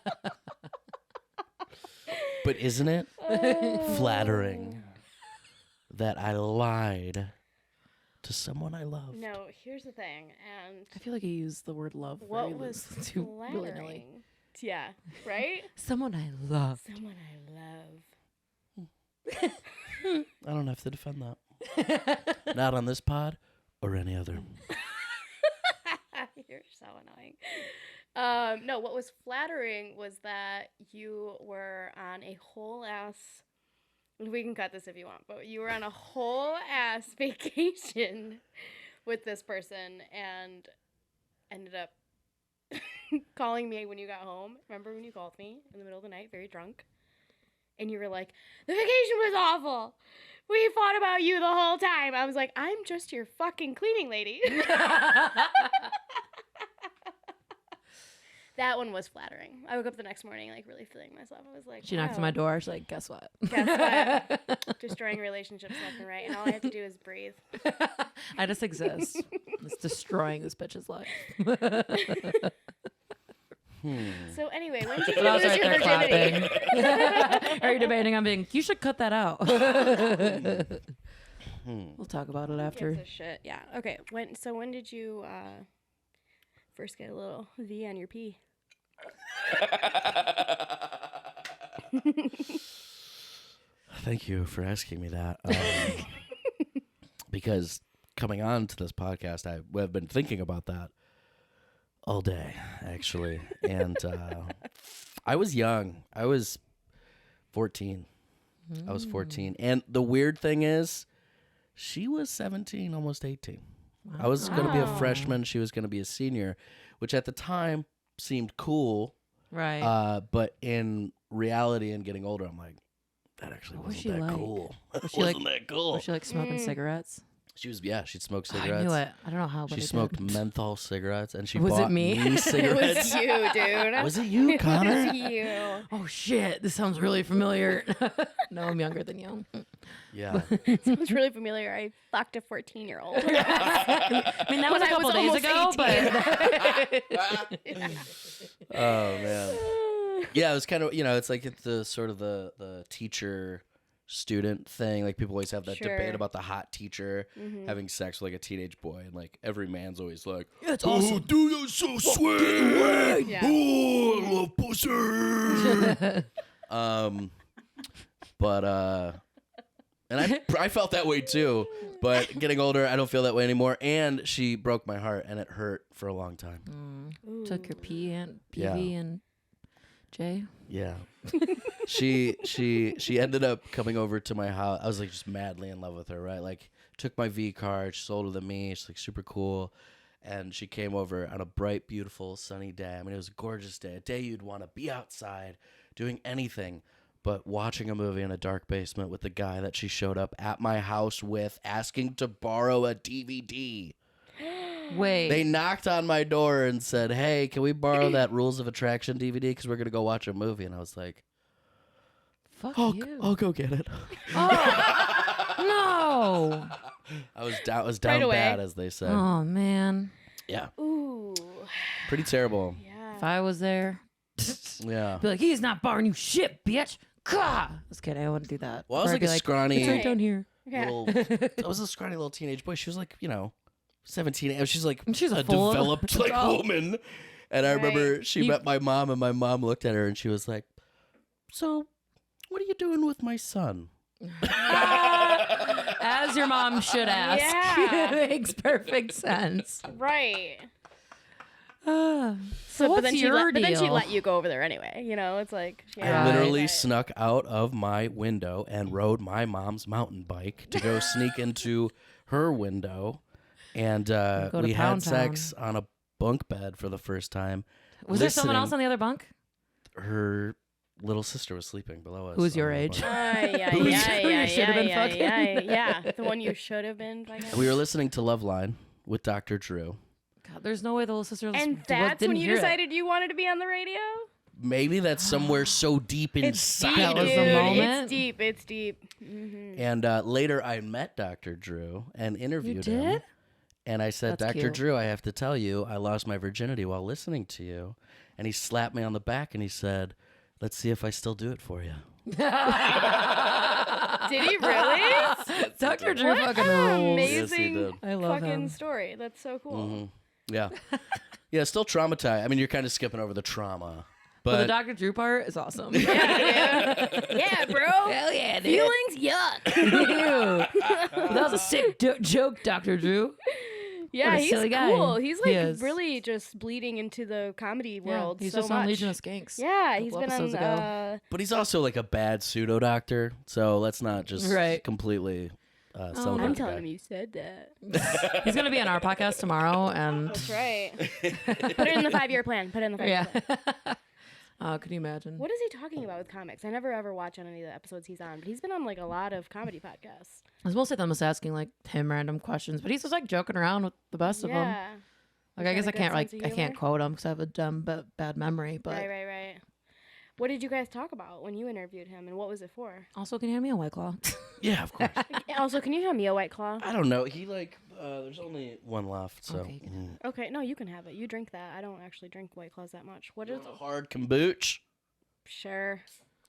But isn't it flattering that I lied to someone I loved? No, here's the thing, and I feel like you used the word love what very was too willy-nilly. flattering? Yeah, right? Someone I love. Someone I love. I don't have to defend that. Not on this pod or any other. You're so annoying. No, what was flattering was that you were on a whole ass. We can cut this if you want, but you were on a whole ass vacation with this person and ended up calling me when you got home. Remember when you called me in the middle of the night, very drunk? And you were like, the vacation was awful. We fought about you the whole time. I was like, I'm just your fucking cleaning lady. That one was flattering. I woke up the next morning, like, really feeling myself. I was like, She knocked on my door. She's like, guess what? Guess what? Destroying relationships left and right. And all I have to do is breathe. I just exist. It's destroying this bitch's life. So anyway, when did But you I was lose right your there virginity? clapping. Are you debating on being, you should cut that out. We'll talk about it after. Gives a shit. Yeah. Okay. When did you first get a little V on your pee? Thank you for asking me that. Because coming on to this podcast, I've been thinking about that all day, actually. And I was young. I was 14. I was 14. And the weird thing is, she was 17, almost 18. I was going to be a Wow. freshman. She was going to be a senior, which at the time seemed cool. Right. But in reality and getting older, I'm like, that actually What was wasn't she that like? cool. Was she wasn't like- that cool. Was she like smoking cigarettes? She was, she'd smoke Oh, cigarettes. I knew it. I don't know how, but She I smoked did. menthol cigarettes, and she Was it bought me? It cigarettes. was you, dude. Was it you, Connor? It was you. Oh shit! This sounds really familiar. No, I'm younger than you. Yeah. Sounds really familiar. I fucked a 14-year-old. I mean, that was When a I couple was days almost ago, 18. but Oh man. Yeah, it was kind of it's like it's the sort of the teacher student thing. Like people always have that Sure. debate about the hot teacher having sex with like a teenage boy, and like every man's always like, It's "Oh, awesome. dude, you're so sweet. Yeah. Oh, I love pussy." And I felt that way too, but getting older, I don't feel that way anymore. And she broke my heart, and it hurt for a long time. Took your P and Yeah. PV and J. Yeah. she ended up coming over to my house. I was like just madly in love with her, right? Like took my V card, she's older than me, she's like super cool. And she came over on a bright, beautiful, sunny day. I mean, it was a gorgeous day, a day you'd want to be outside doing anything but watching a movie in a dark basement with the guy that she showed up at my house with, asking to borrow a DVD. Wait. They knocked on my door and said, "Hey, can we borrow that Rules of Attraction DVD? Because we're going to go watch a movie." And I was like, Fuck I'll you. go get it. Oh, no. I was down away. bad, as they said. Oh, man. Yeah. Ooh. Pretty terrible. Yeah. If I was there, Yeah. be like, he's not borrowing you shit, bitch. Gah! Just kidding. I wouldn't do that. Well, I was Or I'd like be a scrawny It's right down here. Yeah. I was a scrawny little teenage boy. She was like, 17. She's like She's a a full- developed like Oh. woman. And I remember Right. she met my mom, and my mom looked at her, and she was like, "So, what are you doing with my son?" As your mom should ask. Yeah. It makes perfect sense. Right. So But what's then your but then she deal? let you go over there anyway. It's like I Right. literally Right. snuck out of my window and rode my mom's mountain bike to go sneak into her window. And Go to we had Pound sex on a bunk bed for the first time. Was there someone else listening- on the other bunk? Her little sister was sleeping below us. Who was your on the age? bunk. Who you should have been fucking. Yeah, the one you should have been fucking. We were listening to Loveline with Dr. Drew. God, there's no way the little sister And that's didn't when you hear it. decided you wanted to be on the radio? Maybe that's somewhere so deep It's inside. deep, That was the dude. moment? It's deep. It's deep. Mm-hmm. And later I met Dr. Drew and interviewed You him. did? And I said, That's "Dr. cute. Drew, I have to tell you, I lost my virginity while listening to you." And he slapped me on the back and he said, "Let's see if I still do it for you." Did he really? Dr. Drew What fucking an rules. amazing Yes, I love fucking him. story. That's so cool. Mhm. Yeah. Yeah, still traumatized. I mean, you're kind of skipping over the trauma. But the But Dr. Drew part is awesome. Yeah, dude. Yeah, bro. Hell yeah, dude. Feelings, yuck. Ew. That was a sick joke, Dr. Drew. Yeah, What a he's silly guy. cool. He's He like is. really just bleeding into the comedy world He's so just much. on Legion of Skanks. Yeah, a he's couple been on. episodes ago. but he's also like a bad pseudo doctor. So let's not just Right. completely celebrate I'm the telling guy. him you said that. He's going to be on our podcast tomorrow. And That's right. Put it in the 5-year plan. Put it in the 5-year yeah. plan. Could you imagine? What is he talking about with comics? I never ever watch any of the episodes he's on, but he's been on like a lot of comedy podcasts. I was mostly them just asking like him random questions, but he's just like joking around with the best of them. Yeah. Like He's I guess got I a good can't sense like of I can't humor. quote him because I have a dumb bad memory. But Right. What did you guys talk about when you interviewed him, and what was it for? also, can you hand me a White Claw? Yeah, of course. Also, can you hand me a White Claw? I don't know. He there's only one left. So Okay, you can Okay, no, you can have it. You drink that. I don't actually drink White Claws that much. What is? a hard kombucha. Sure.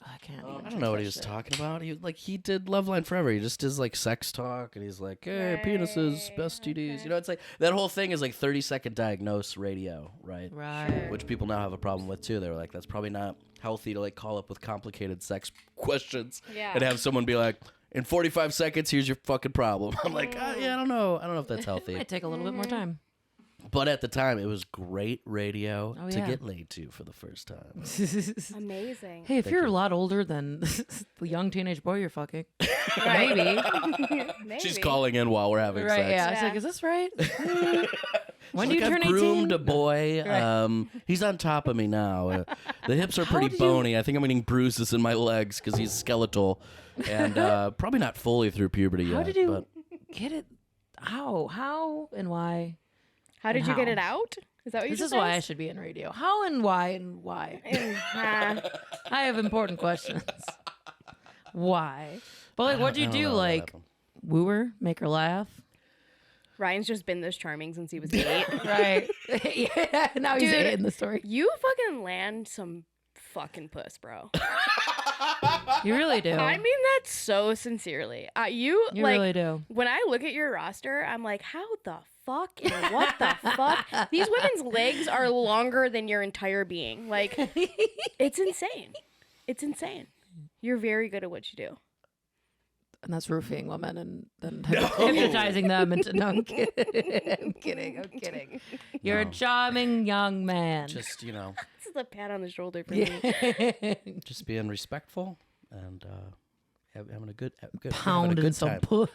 I can't. I even don't drink know what that he was shit. talking about. He did Loveline forever. He just does like sex talk, and he's like, "Hey, penises, Right, best TDs." okay. You know, it's like that whole thing is like 30-second diagnose radio, right? Right. Sure. Which people now have a problem with too. They were like, "That's probably not healthy to like call up with complicated sex questions Yeah. and have someone be like, in 45 seconds, here's your fucking problem." I'm like, yeah, I don't know. I don't know if that's healthy. Might take a little bit more time. But at the time, it was great radio Oh, to yeah. get laid to for the first time. Amazing. Hey, if Thank you're you. a lot older than the young teenage boy you're fucking, Right. maybe. Maybe. She's calling in while we're having Right? sex. Yeah. It's Yeah. like, is this right? When do Like, you turn I've groomed 18? a boy. Right. He's on top of me now. The hips are pretty did you- bony. I think I'm getting bruises in my legs because he's skeletal, and probably not fully through puberty yet. How did you But get it? How and why? How did you get How? it out? Is that what you This just is why I asked? should be in radio. How and why and why? I have important questions. Why? But like, what'd you I don't do? know how that Like, happened. woo her, make her laugh, Ryan's just been this charming since he was 8. right? Yeah. Now he's Dude. in the story. You fucking land some fucking puss, bro. You really do. I mean that so sincerely. You like, really do. When I look at your roster, I'm like, how the fuck and what the fuck? These women's legs are longer than your entire being. Like, it's insane. It's insane. You're very good at what you do. And that's roofing women and then hypnotizing them into. No, I'm kidding. I'm kidding. You're a charming young man. Just, This is a pat on the shoulder for me. just being respectful and having a good Pounding some time. puss.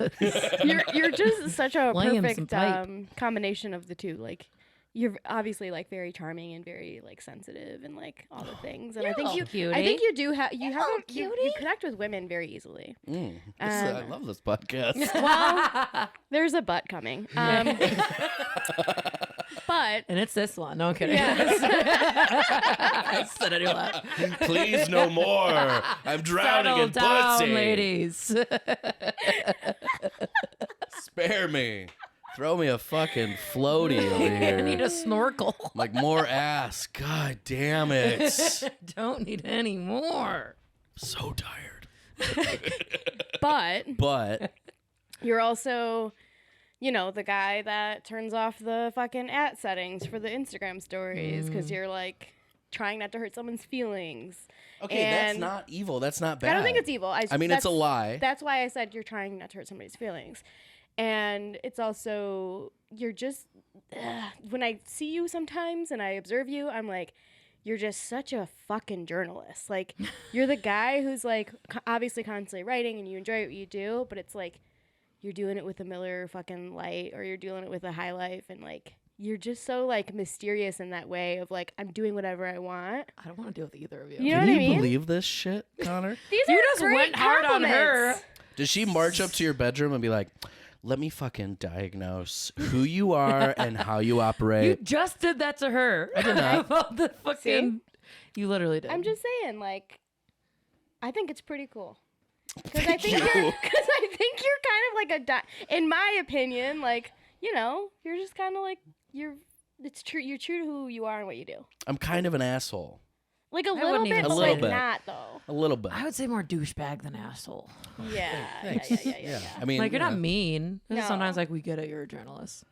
You're just such a Laying some perfect pipe. combination of the two. Like, you're obviously like very charming and very like sensitive and like all the things. And I think you do have you connect with women very easily. I love this podcast. Well, there's a butt coming. But And it's this one. No, I'm kidding. yes. I said it anyway. Please no more. I'm drowning Settle in down, pussy. ladies. Spare me. Throw me a fucking floaty over here. I need a snorkel. Like more ass. God damn it. Don't need any more. So tired. But you're also, the guy that turns off the fucking @ settings for the Instagram stories because you're like trying not to hurt someone's feelings. Okay, And that's not evil. That's not bad. I don't think it's evil. I mean, it's a lie. That's why I said you're trying not to hurt somebody's feelings. And it's also, you're just, when I see you sometimes and I observe you, I'm like, you're just such a fucking journalist. Like, you're the guy who's like obviously constantly writing and you enjoy what you do, but it's like you're doing it with a Miller fucking Light or you're doing it with a High Life, and like you're just so like mysterious in that way of like, I'm doing whatever I want. I don't want to deal with either of you. You know Can what you I mean? believe this shit, Connor? These You are just great went hard on her. compliments. Does she march up to your bedroom and be like, let me fucking diagnose who you are and how you You operate? just did that to her. I did not. About the fucking. You literally did. I'm just saying, like, I think it's pretty cool. Because I think you. you're kind of like in my opinion, like, you're just kind of like it's true. You're true to who you are and what you do. I'm kind of an asshole. Like a little wouldn't bit, even but say like that. not though. A little bit. I would say more douchebag than asshole. Yeah. Thanks. Yeah. I mean, Like you're you not know, mean. No. Sometimes like we get it. You're a journalist.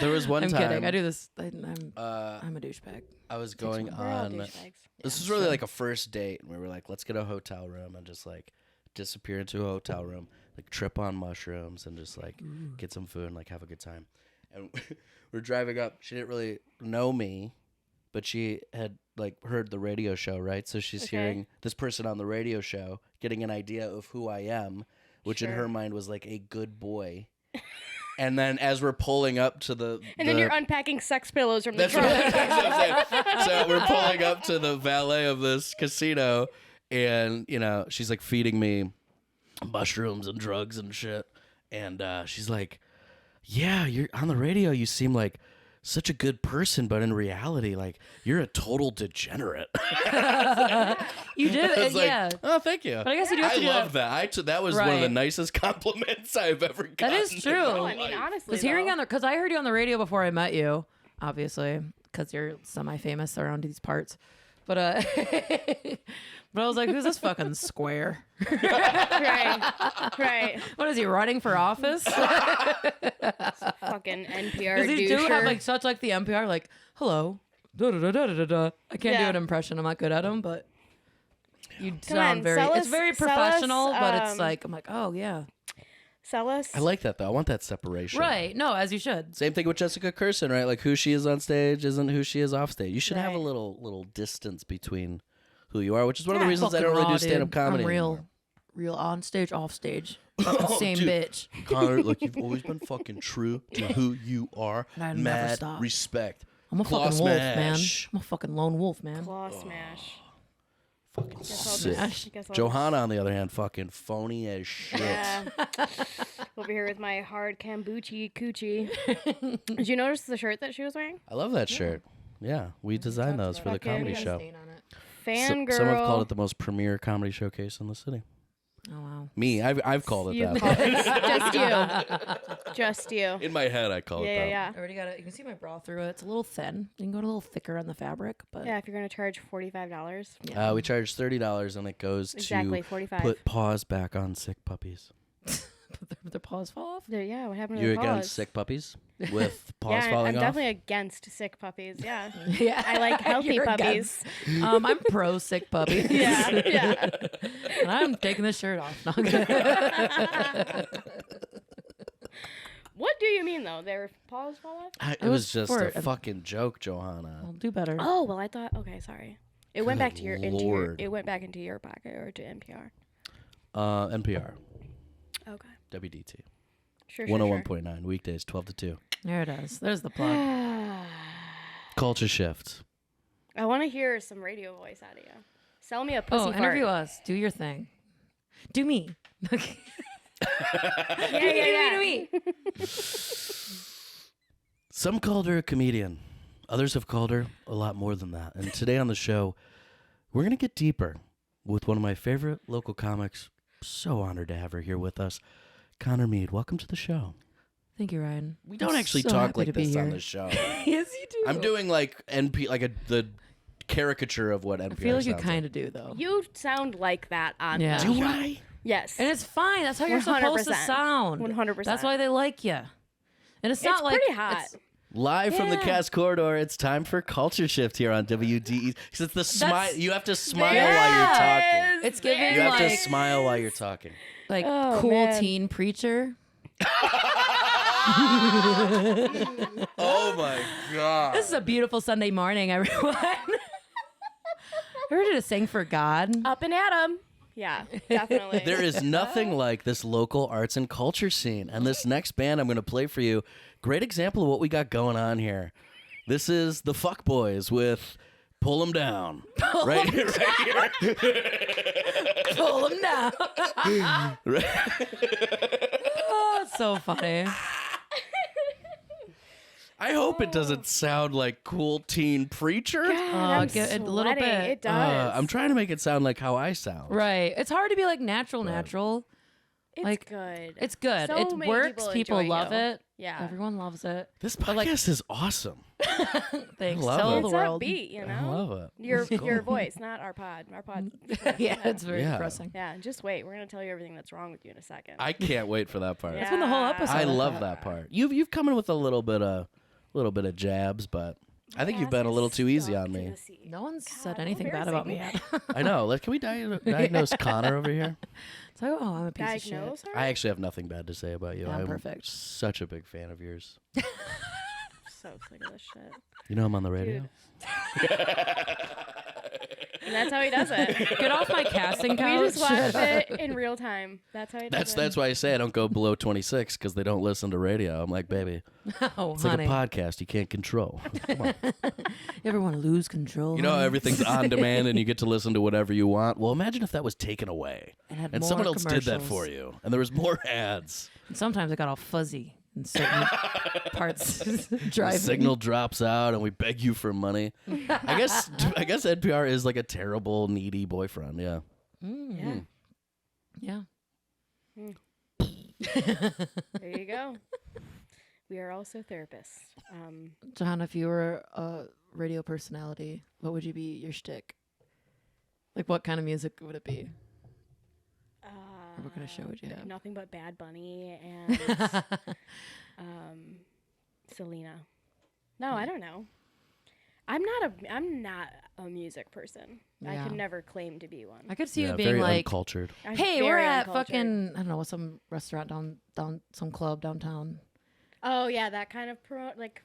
there was one I'm time. kidding. I do this. I'm a douchebag. I was going We're all on. douchebags. This was really like a first date, and we were like, let's get a hotel room and just like disappear into a hotel room, like trip on mushrooms and just like get some food and like have a good time. And we're driving up. She didn't really know me, but she had like heard the radio show, right? So she's Okay. hearing this person on the radio show, getting an idea of who I am, which in Sure. her mind was like a good boy. And then as we're pulling up to And then you're unpacking sex pillows from the that's what, trunk. that's what I'm saying. So we're pulling up to the valet of this casino, and she's like feeding me mushrooms and drugs and shit, and she's like, "Yeah, you're on the radio. You seem like such a good person, but in reality, like you're a total degenerate." You did I it, was like, yeah. "Oh, thank you." But I guess you do have I to do love that. That was one of the Right. nicest compliments I've ever gotten. That is in true. my No, I mean, life. honestly, Because hearing though. because I heard you on the radio before I met you, obviously, because you're semi-famous around these parts. But but I was like, who's this fucking square? right. What is he running for office? Fucking NPR Because he do have doucher. like such like the NPR like hello. Da, da, da, da, da, da. I can't do Yeah. an impression. I'm not good at them, but you Come sound on, very. sell It's us- very sell us, professional, but it's like I'm like, oh yeah, Sell us. I like that though. I want that separation. right. No, as you should. Same thing with Jessica Kirson, right? Like who she is on stage isn't who she is off stage. You should have a Right. little distance between who you are, which is one of the Yeah. reasons I Fucking don't really raw, do stand up dude. comedy. I'm anymore. real on stage, off stage. Fucking same dude. bitch. Connor, like you've always been fucking true to who you are. And I never Mad stop. respect. I'm a Claw fucking wolf, man. smash. I'm a fucking lone wolf, man. Claw smash. Fucking Guess I'll sick. just- I guess I'll Johanna, on the other hand, fucking phony as shit. Yeah. Over here with my hard kombucha coochie. Did you notice the shirt that she was wearing? I love that shirt. Yeah, we designed those for the Fucking comedy show. Fangirl. Some have called it the most premier comedy showcase in the city. Oh wow. Me, I've called it You that. called just you. In my head, I call it that. Yeah. I already got it. You can see my bra through it. It's a little thin. You can go a little thicker on the fabric, but Yeah, if you're gonna charge $45, We charge $30 and it goes exactly to 45. put paws back on sick puppies. their paws fall off. Yeah, what happened to You're the paws? against sick puppies with paws Yeah, falling I'm off? definitely against sick puppies. Yeah, Yeah, I like healthy You're puppies. against. I'm pro sick puppies. Yeah. And I'm taking the shirt off. No, What do you mean though? Their paws fall off? It was was just for a fucking joke, Johanna. I'll do better. Oh well, I thought. Okay, sorry. It went Good back to your Lord. It went back into your pocket or to NPR. NPR, Okay. WDT, Sure. 101.9, weekdays, 12 to 2. There it is. There's the plug. Culture shift. I want to hear some radio voice out of you. Sell me a pussy fart. Interview us. Do your thing. Do me. Okay. Yeah. Do me. Some called her a comedian. Others have called her a lot more than that. And today on the show, we're going to get deeper with one of my favorite local comics. So honored to have her here with us. Connor Mead, welcome to the show. Thank you, Ryan. We don't I'm actually so talk happy like to be this on here. the show. Yes, you do. I'm doing like the caricature of what NPR I feel like you sounds kind of do, though. You sound like that on Yeah. the Do show. I? Yes. And it's fine. That's how you're supposed to 100%. sound. 100%. That's why they like you. And it's not It's like pretty hot. it's- Live from the Yeah. cast corridor, it's time for Culture Shift here on WDE. Because it's the smile. That's- You have to smile There while you're it talking. is. It's giving You have to like smile while you're talking. Oh, cool man. teen preacher. Oh my god! This is a beautiful Sunday morning, everyone. We're ready to sing for God. Up and at 'em. Yeah, definitely. There is nothing like this local arts and culture scene, and this next band I'm going to play for you. Great example of what we got going on here. This is the Fuck Boys with "Pull 'Em Down." Right here. Pull him down. Oh, it's so funny. I hope it doesn't sound like cool teen preacher. God, I'm get a little sweating. bit. It does. I'm trying to make it sound like how I sound. Right. It's hard to be like natural. It's like, good. It's good. So it many works. People enjoy love you. it. Yeah. Everyone loves it. This But, like- podcast is awesome. Thanks. love Tell it. the It's world. upbeat, you know? I love it. Your voice, not our pod. Our pod. Yeah, it's very Yeah. depressing. Yeah, just wait. We're gonna tell you everything that's wrong with you in a second. I can't wait for that part. Yeah. That's been the whole episode. I love that part. You've come in with a little bit of jabs, but I think you've been a little too easy on me. No one's said anything bad about me yet. I know. Like, can we diagnose Connor over here? It's like, oh, I'm a piece of Diagnose shit. her? I actually have nothing bad to say about you. Yeah, I'm I'm perfect. such a big fan of yours. So sick of this shit. You know I'm on the radio. And that's how he does it. Get off my casting We couch. just watched it in real time. That's how he does it. That's why I say I don't go below 26 because they don't listen to radio. I'm like, baby, Oh, it's honey. like a podcast you can't control. Come on. You ever want to lose control? You know, honey? everything's on demand and you get to listen to whatever you want. Well, imagine if that was taken away It had and more someone else did that commercials. for you and there was more ads. And sometimes it got all fuzzy in certain parts. The Driving. signal drops out and we beg you for money. I guess NPR is like a terrible, needy boyfriend. Yeah. Yeah. Yeah. There you go. We are also therapists. John, if you were a radio personality, what would you be your shtick? Like, what kind of music would it be? Or what kind of show would you have? Nothing but Bad Bunny and Selena. No, I don't know. I'm not a music person. I Yeah. could never claim to be one. I could see Yeah, you being very like, uncultured. I'm hey, we're very at uncultured. fucking, I don't know, some restaurant down some club downtown. Oh yeah, that kind of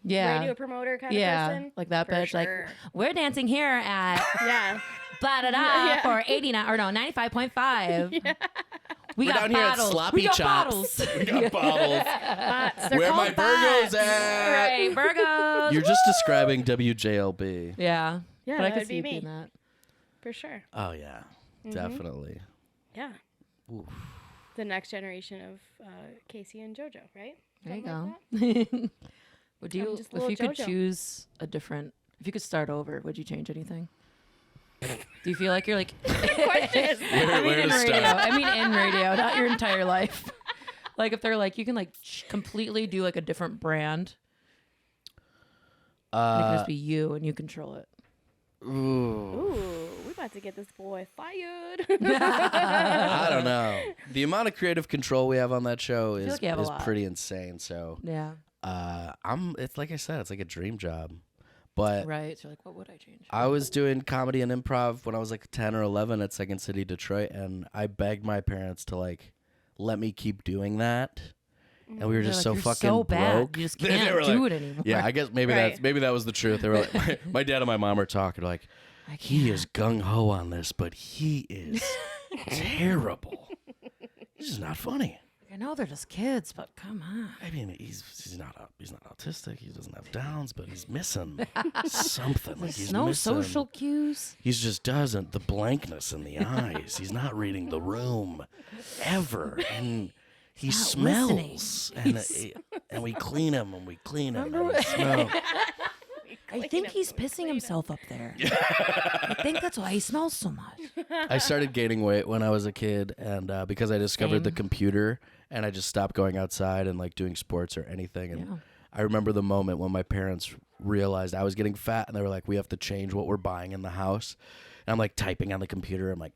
Yeah. radio promoter kind Yeah, of person. like that For bitch. sure. Like, we're dancing here at Yeah. blah da da Yeah. for 89 or no 95.5. We We're got down here at bottles. Sloppy we got Chops. bottles. We got bottles. Bots. They're Where my called bots. Virgos at? Right, Virgos. You're just describing WJLB. Yeah. Yeah, but I that could would see be you me. being that. For sure. Oh yeah, definitely. Yeah. Oof. The next generation of Casey and JoJo, right? There you Something go. Would you, just a if little you could JoJo. choose a different, if you could start over, would you change anything? Do you feel like you're like? Question. I mean, Where in to radio. start? I mean, in radio, not your entire life. Like, if they're like, you can like completely do like a different brand. And it can just be you, and you control it. Ooh. Ooh, we about to get this boy fired. I don't know. The amount of creative control we have on that show feel is like you have a is lot. pretty insane. So, Yeah. it's like I said, it's like a dream job. But Right. So you're like, what would I change? I was doing comedy and improv when I was like 10 or 11 at Second City, Detroit, and I begged my parents to like let me keep doing that. And we were They're just like, so "You're fucking so bad. broke. You just They can't were do like- it anymore." Yeah, I guess maybe Right. that was the truth. They were like, my dad and my mom are talking like, I he can't. is gung ho on this, but he is terrible. This is not funny. I know they're just kids, but come on. I mean, he's not autistic. He doesn't have Downs, but he's missing something. Like he's no missing. social cues. He just doesn't. The blankness in the eyes. He's not reading the room ever, and he not smells. listening. And we clean him, and we clean him. Remember And he smells. I think he's pissing himself up there. I think that's why he smells so much. I started gaining weight when I was a kid, and because I discovered the Same. computer, and I just stopped going outside and like doing sports or anything. And Yeah. I remember the moment when my parents realized I was getting fat, and they were like, "We have to change what we're buying in the house." And I'm like typing on the computer. I'm like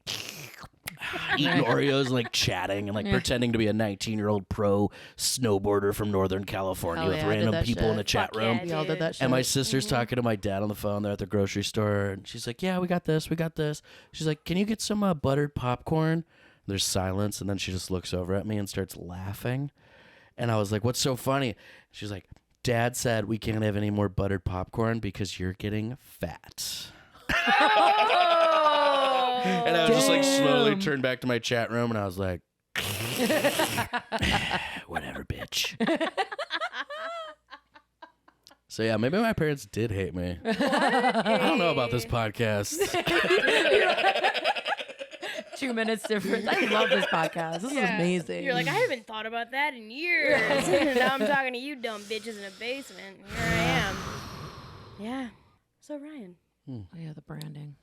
eating Oreos and like chatting and like pretending to be a 19-year-old pro snowboarder from Northern California Hell with yeah, I did random that people in a shit. chat Fuck room. yeah, We all did dude. that shit. And my sister's talking to my dad on the phone. They're at the grocery store, and she's like, "Yeah, we got this, we got this." She's like, "Can you get some buttered popcorn?" There's silence, and then she just looks over at me and starts laughing. And I was like, "What's so funny?" She's like, "Dad said we can't have any more buttered popcorn because you're getting fat." And I was just like slowly Damn. turned back to my chat room, and I was like, "Whatever, bitch." So yeah, maybe my parents did hate me. I don't know about this podcast. 2 minutes difference. I love this podcast. This is amazing. You're like, I haven't thought about that in years. Now I'm talking to you dumb bitches in a basement. Here I am. Yeah. So Ryan, Oh, yeah, the branding.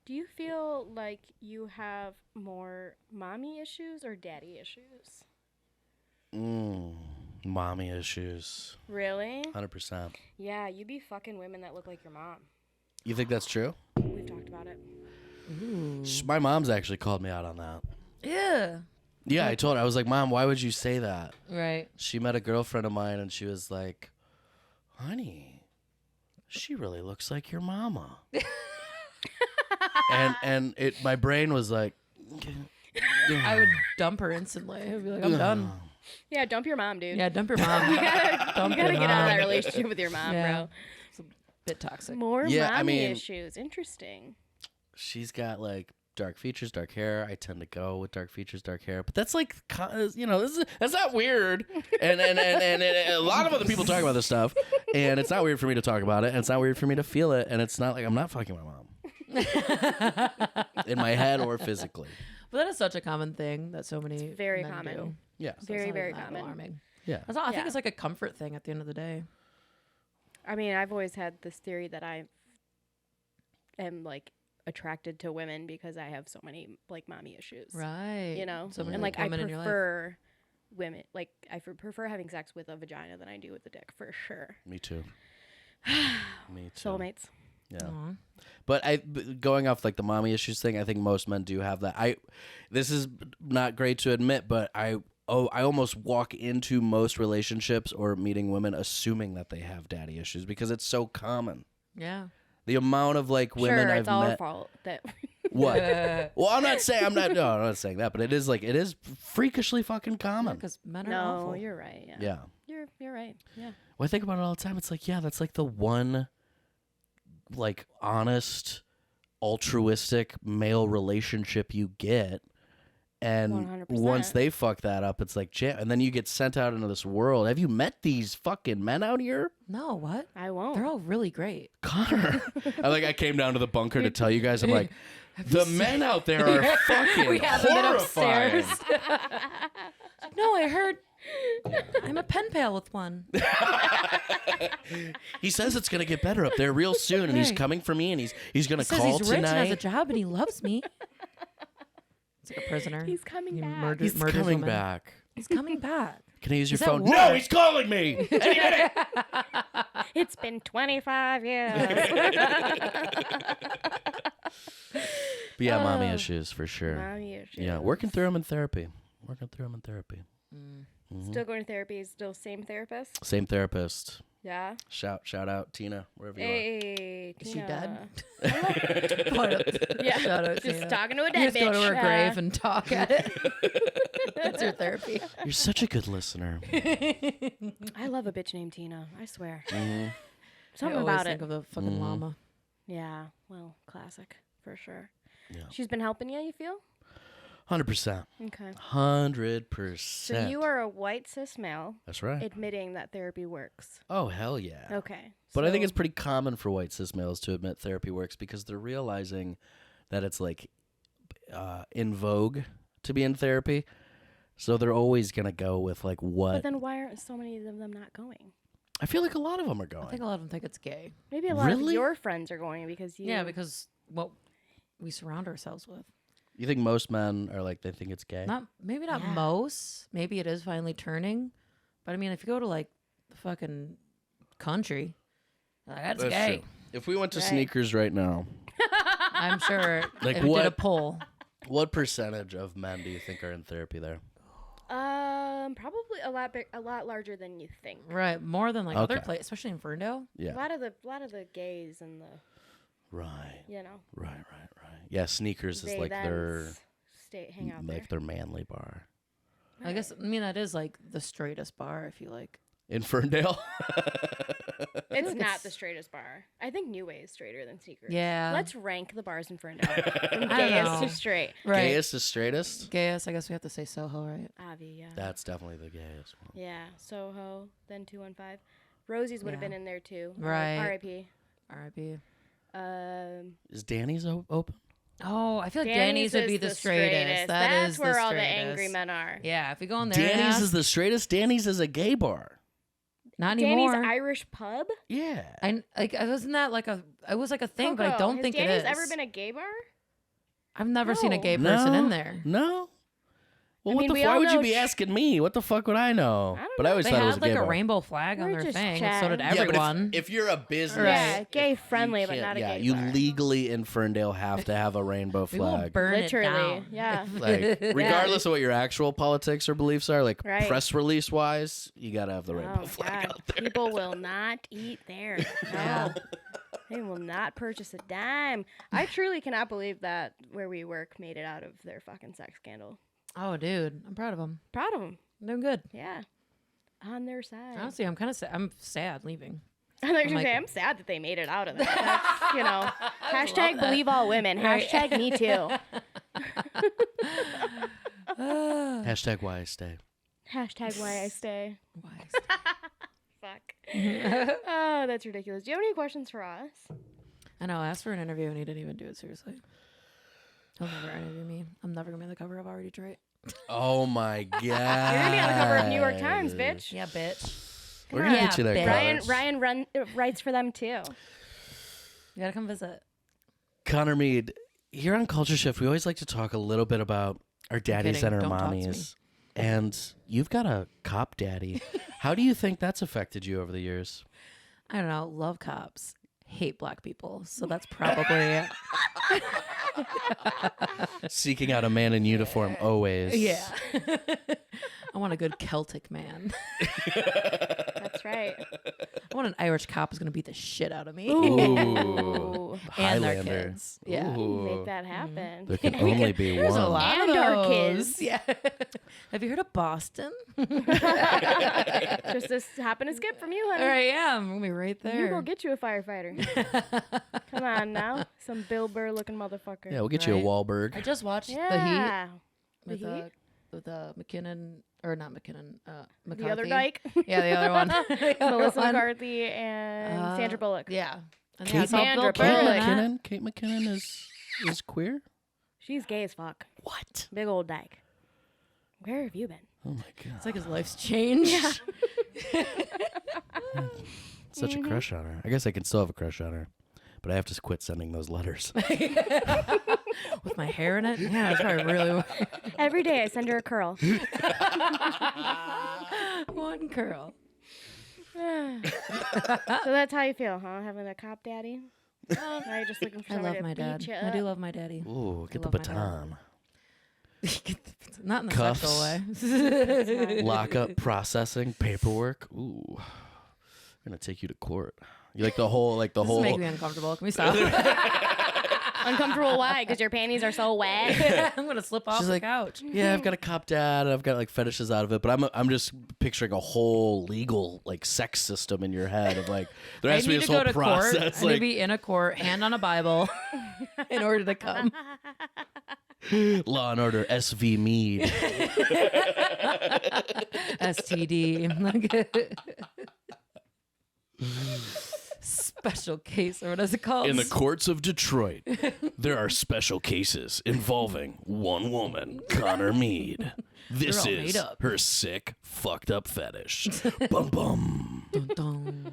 do you feel like you have more mommy issues or daddy issues? Mommy issues. Really? 100%. Yeah, you be fucking women that look like your mom. You think that's true? We've talked about it. Ooh. My mom's actually called me out on that. Yeah. Yeah, I told her. I was like, "Mom, why would you say that?" Right. She met a girlfriend of mine, and she was like, "Honey, she really looks like your mama." and my brain was like, I would dump her instantly. I'd be like, I'm done. Yeah, dump your mom, dude. Yeah, dump your mom. You gotta Dump get your out of that mom. relationship with your mom, Yeah. It's a bit toxic. bro. More Yeah, I mommy mean- issues. Interesting. She's got like dark features, dark hair. I tend to go with dark features, dark hair, but that's like, that's not weird. And a lot of other people talk about this stuff, and it's not weird for me to talk about it, and it's not weird for me to feel it, and it's not like I'm not fucking my mom in my head or physically. But that is such a common thing that so many very men common. do. Yeah, So it's Very, not very even that common. alarming. yeah. That's all, I think Yeah. it's like a comfort thing at the end of the day. I mean, I've always had this theory that I am like attracted to women because I have so many like mommy issues. Right. You know? So many and like I women in your life. prefer women, like I prefer having sex with a vagina than I do with a dick for sure. Me too. Me too. Soulmates. Yeah. Aw. But going off like the mommy issues thing, I think most men do have that. This is not great to admit, but I almost walk into most relationships or meeting women assuming that they have daddy issues because it's so common. Yeah. The amount of like women Sure, I've it's all our met. fault that What? Well, I'm not saying that, but it is freakishly fucking common. Because men are No, awful. you're right. Yeah. Yeah. You're right. Yeah. Well, I think about it all the time. It's like, yeah, that's like the one, like, honest, altruistic male relationship you get. And 100%. once they fuck that up, it's like, and then you get sent out into this world. Have you met these fucking men out here? No, what? I won't. They're all really great. Connor. I came down to the bunker to tell you guys, I'm like, the men out there are fucking We haven't been horrifying. upstairs. No, I heard I'm a pen pal with one. He says it's gonna get better up there real soon, and he's coming for me, and he's gonna He says call he's rich and has a tonight. job and he loves me. It's like a prisoner. He's coming He back. He's murders coming women. back. He's coming back. Can I use your He's at phone? war. No, he's calling me. It's been 25 years. But yeah, mommy issues for sure. Mommy issues. Yeah, working through them in therapy. Still going to therapy. Still same therapist. Same therapist. Yeah. Shout out Tina, wherever you Hey, Is she Tina. dead? Yeah. Shout out Just Tina. talking to a You dead just bitch. go to her grave and talk at it. That's your therapy. are. You're such a good listener. I love a bitch named Tina. I swear. Mhm. Something I always about think it. of the fucking llama. Yeah. Well, classic for sure. Yeah. She's been helping you. You feel? 100%. Okay. 100%. So you are a white cis male That's right. admitting that therapy works. Oh, hell yeah. Okay. But I think so- it's pretty common for white cis males to admit therapy works because they're realizing that it's like in vogue to be in therapy. So they're always going to go with like But what. then why aren't so many of them not going? I feel like a lot of them are I think going. a lot of them think it's gay. Maybe a lot of Really? your friends are going because you. Yeah, because what we surround ourselves with. You think most men are like, they think it's gay? Maybe not Yeah. most. Maybe it is finally turning. But I mean, if you go to like the fucking country, that's gay. true. If we went to Right. Sneakers right now, I'm sure. Like if we did a what- poll. what percentage of men do you think are in therapy there? Probably a lot larger than you think. Right, more than like other Okay. places, especially in Ferndale. Yeah. A lot of the gays and the Right. you know. Right. Yeah, Sneakers is they like then their hang out like their manly bar. there. I guess I mean that is like the straightest bar. I feel like. In Ferndale? It's like not it's- the straightest bar. I think New Way is straighter than Sneakers. Yeah. Let's rank the bars in Ferndale from I don't gayest know. to straight. Right. Gayest is straightest? Gayest. I guess we have to say Soho, right? Avi, yeah. That's definitely the gayest one. Yeah. Soho, then 215. Rosie's would have Yeah. been in there too. Right. R.I.P. R.I.P. Is Danny's open? Oh, I feel like Danny's Danny's would is be the straightest. That's where the all the straightest. angry men are. Yeah, if you go in there, and Danny's ask- is the straightest. Danny's is a gay bar. not Danny's anymore. Irish pub. Yeah. I wasn't that like a. It was like a thing, but I Coco, don't has think Danny's it is. ever been a gay bar? I've never seen a No. gay person No. in there. No. Well, I mean, we why all would you know be ch- asking me? What the fuck would I know? I don't But I know. always They thought it was had a like gay a bar. rainbow flag on We're their just thing, and so did chatting. Yeah, but everyone. if you're a business, Right. Gay you friendly, but can't- not a yeah, gay you bar. legally in Ferndale have to have a rainbow we will flag. burn Literally, it down. yeah. Like, regardless of what your actual politics or beliefs are, like Right. press release wise, you gotta have the rainbow Oh, flag God. out there. People will not eat there. No. They will not purchase a dime. I truly cannot believe that where we work made it out of their fucking sex scandal. Oh, dude, I'm proud of them. Proud of them. Doing good. Yeah. On their side. Honestly, I'm kind of sad. I'm sad leaving. I'm like, I'm like- I'm sad that they made it out of that. That's, you know, hashtag that. believe all women. Right. Hashtag me too. Hashtag why I stay. Hashtag why I stay. Why? Fuck. Oh, that's ridiculous. Do you have any questions for us? I know. I asked for an interview and he didn't even do it seriously. He'll never interview me. I'm never gonna be on the cover of Our Detroit. Oh my god. You're gonna be on the cover of New York Times, bitch. Yeah, bitch. We're gonna Yeah, get you there, bitch. Ryan writes for them too. You gotta come visit. Connor Mead, here on Culture Shift, we always like to talk a little bit about our daddies kidding. and our Don't talk to me. mommies. And you've got a cop daddy. How do you think that's affected you over the years? I don't know. Love cops. Hate black people. So that's probably Seeking out a man in uniform always. yeah. I want a good Celtic man. That's right. I want an Irish cop who's gonna beat the shit out of me. Ooh. And their Highlander. kids. Yeah. Ooh. Make that happen. There can only be There's one. a lot And of our those. kids. Yeah. Have you heard of Boston? Just this happen to skip from you, honey. There I am. I'm gonna be right there. You go get you a firefighter. Come on now. Some Bill Burr looking motherfucker. Yeah, we'll get you a Right. Wahlberg. I just watched Yeah. The Heat The Heat? with McKinnon or not McKinnon. McCarthy. The other dyke. Yeah, the other one. The other Melissa one. McCarthy and Sandra Bullock. Yeah. And Kate, I saw Sandra Bill Bullock. Pullman in that. McKinnon? Kate McKinnon is queer? She's gay as fuck. What? Big old dyke. Where have you been? Oh my god. It's like his life's changed. Yeah. Such a crush on her. I guess I can still have a crush on her, but I have to quit sending those letters. With my hair in it? Yeah, that's probably really... Every day I send her a curl. One curl. So that's how you feel, huh? Having a cop daddy? Now you're just looking for I somebody love to my dad. beat you I do up? love my daddy. Ooh, get the love my dad. baton. Not in the Cuffs. sexual way. Lockup, processing, paperwork. Ooh. I'm gonna take you to court. You like the whole This whole make me uncomfortable. Can we stop? Uncomfortable? Why? Because your panties are so wet? I'm gonna slip off She's the like, couch. yeah, I've got a cop dad, and I've got like fetishes out of it, but I'm just picturing a whole legal like sex system in your head of like there I has to be need this to go whole to court. process. I need to Like be in a court, hand on a Bible, in order to come. Law and Order SV Mead. STD. Special case, or what is it called? In the courts of Detroit, there are special cases involving one woman, Connor Mead. This all is made up. her sick, fucked up fetish. Bum bum. Dun, dun.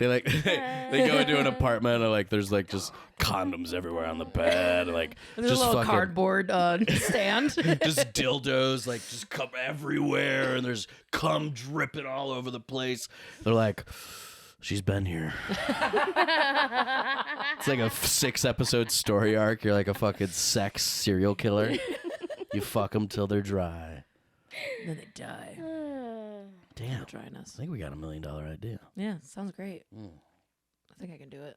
They like they go into an apartment and like there's like just condoms everywhere on the bed, like There's just a little fucking cardboard stand. just dildos like just come everywhere, and there's cum dripping all over the place. They're like, she's been here. It's like a 6-episode story arc. You're like a fucking sex serial killer. You fuck them till they're dry. And then they die. Damn. I Dryness. think we got $1 million idea. Yeah, sounds great. Mm. I think I can do it.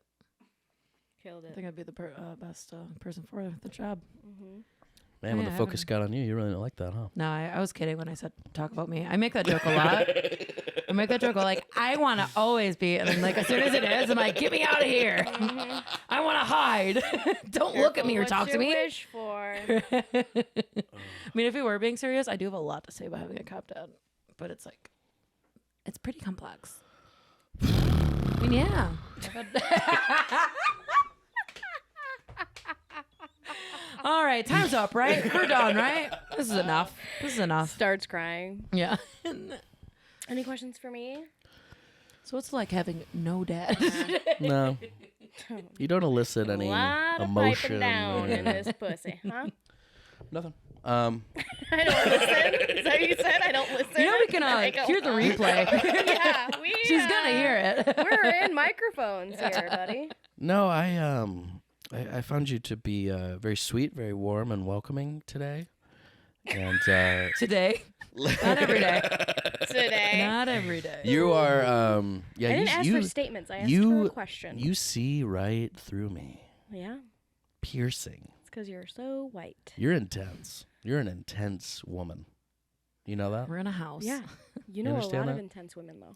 Killed I it. think I'd be the best person for the job. Man, when yeah, the I focus haven't- got on you, you really don't like that, huh? No, I was kidding when I said talk about me. I make that joke a lot. I make that joke like I want to always be, and then like as soon as it is, I'm like, get me out of here. I want to hide. Don't look at me or What's talk to your me. wish for? I mean, if we were being serious, I do have a lot to say about having a cop dad, but it's like, it's pretty complex. I mean, yeah. All right, time's up, right? We're done, right? This is enough. This is enough. Starts crying. Yeah. Any questions for me? So it's like having no dad. No. You don't elicit A any lot of emotion. piping down or- in this pussy, huh? Nothing. I don't listen. Is that what you said? I don't listen. You know, we can I go, hear the replay. Yeah, She's gonna hear it. We're in microphones here, buddy. No, I found you to be very sweet, very warm and welcoming today. And Today. Not every day. Today. Not every day. you are yeah, I didn't ask you for statements. I asked you- for a question. you see right through me. Yeah, Piercing. it's because you're so white. You're intense. You're an intense woman. You know that? We're in a house. Yeah, you know a understand lot of that? intense women though.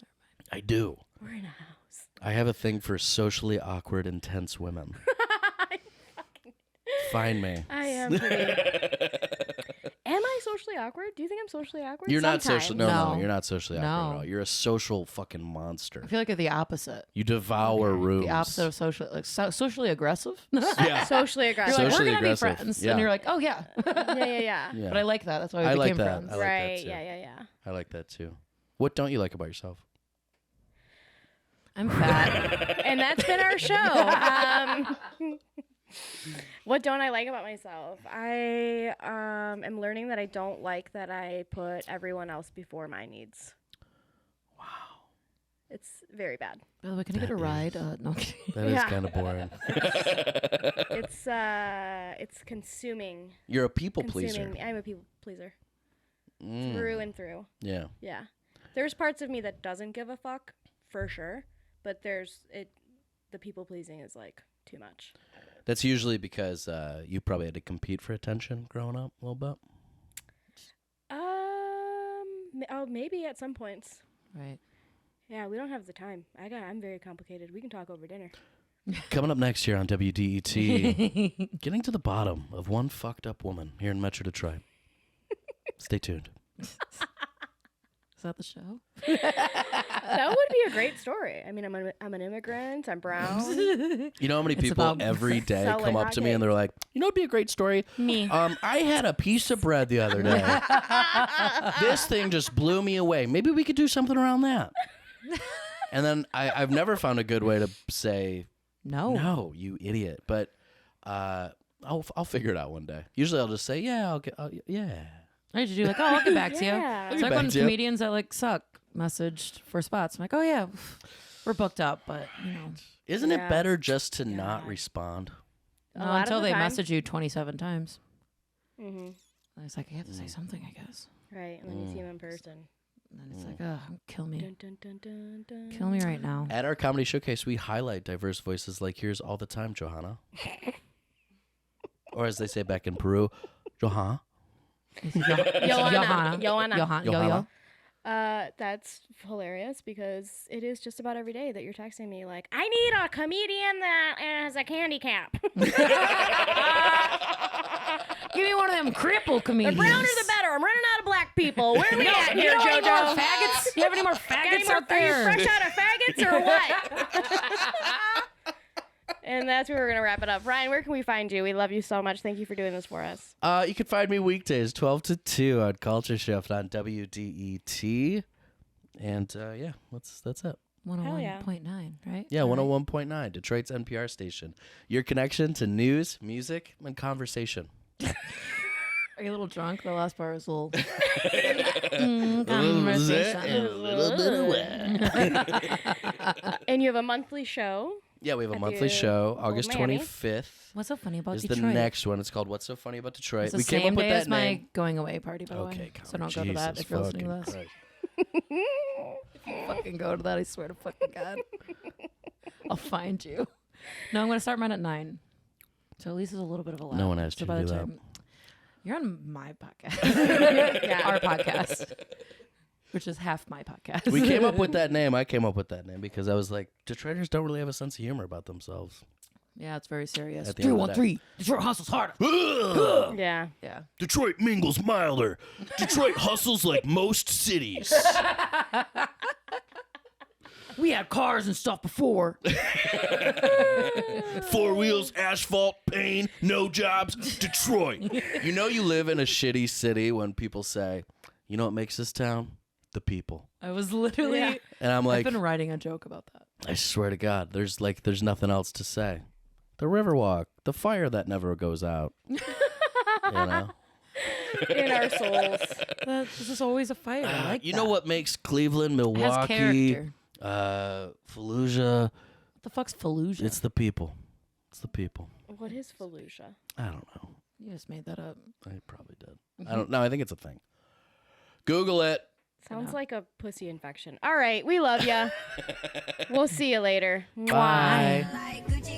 I do. We're in a house. I have a thing for socially awkward, intense women. Find me. I am pretty. Am I socially awkward? Do you think I'm socially awkward? You're not Sometimes. socially. No, No. you're not socially awkward No. at all. You're a social fucking monster. I feel like you're the opposite. You devour rooms. The opposite of socially aggressive. Yeah. Socially You're aggressive. like, we're Socially gonna aggressive. be friends, Yeah. and you're like, oh yeah. yeah. Yeah. But I like that. That's why we I like became that. friends. I like that Right. too. Yeah. I like that too. What don't you like about yourself? I'm fat. And that's been our show. What don't I like about myself? I am learning that I don't like that I put everyone else before my needs. Wow. It's very bad. By the way, can I get a That ride? is- No. I'm kidding. That is Yeah. kind of boring. It's consuming. You're a people pleaser. Consuming. I'm a people pleaser Mm. through and through. Yeah. Yeah. There's parts of me that doesn't give a fuck for sure, but the people pleasing is like too much. That's usually because you probably had to compete for attention growing up a little bit. Maybe at some points. Right. Yeah, we don't have the time. I'm very complicated. We can talk over dinner. Coming up next year on WDET, getting to the bottom of one fucked up woman here in Metro Detroit. Stay tuned. Is that the show? That would be a great story. I mean, I'm an immigrant. I'm brown. You know how many people about every day selling come up to me and they're like, you know, it'd be a great story. Me. I had a piece of bread the other day. This thing just blew me away. Maybe we could do something around that. And then I've never found a good way to say no, you idiot. But I'll figure it out one day. Usually I'll just say, yeah, yeah. I usually do like, I'll get back to you. Yeah. It's like when comedians that like suck messaged for spots. I'm like, oh yeah, we're booked up, but you know. Isn't it better just to not respond? No, lot of until the they time. message you 27 times. Mm-hmm. And it's like, I have to say something, I guess. Right, and then you see him in person. And then it's like, oh, kill me. Dun, dun, dun, dun, dun. Kill me right now. At our comedy showcase, we highlight diverse voices like yours all the time, Johanna. Or as they say back in Peru, Johanna. Johanna. Johanna. That's hilarious because it is just about every day that you're texting me like, I need a comedian that has a candy cap. Give me one of them cripple The comedians. browner the better. I'm running out of black people. Where are we at here, You have any JoJo? more faggots? You have any more Got faggots any more, out are you there? fresh out of faggots or what? And that's where we're going to wrap it up. Ryan, where can we find you? We love you so much. Thank you for doing this for us. You can find me weekdays, 12 to 2 on Culture Shift on WDET. And yeah, that's it. 101.9, right? Yeah, 101.9, Detroit's NPR station. Your connection to news, music, and conversation. Are you a little drunk? The last part was a little A conversation. little bit of wet. And you have a monthly show. Yeah, we have a At monthly the show, Old August Mammy. 25th. What's so funny about Is Detroit? the next one. It's called What's So Funny About Detroit. It's the We same came up with day that as my name. going away party, by the way. Okay, So don't Colin, go to that Jesus if you're listening to fucking this. Christ. Fucking go to that, I swear to fucking God. I'll find you. No, I'm going to start mine at 9. So at least it's a little bit of a lag. No one asked So you by to the do that. time you're on my podcast. Yeah. Our podcast. Which is half my podcast. We came up with that name. I came up with that name because I was like, Detroiters don't really have a sense of humor about themselves. Yeah, it's very serious. At the end of the 313. Detroit hustles harder. Yeah. Yeah. Detroit mingles milder. Detroit hustles like most cities. We had cars and stuff before. 4 wheels, asphalt, pain, no jobs. Detroit. You know you live in a shitty city when people say, you know what makes this town? The people. I was literally. Yeah. And I'm like, I've been writing a joke about that. I swear to God, there's nothing else to say. The Riverwalk, the fire that never goes out. You know? In our souls. This is always a fire. I like You that. know what makes Cleveland, It has Milwaukee, character. Fallujah? What the fuck's Fallujah? It's the people. It's the people. What is Fallujah? I don't know. You just made that up. I probably did. I don't know. I think it's a thing. Google it. Sounds like a pussy infection. All right, we love ya. We'll see you later. Bye. Like Gucci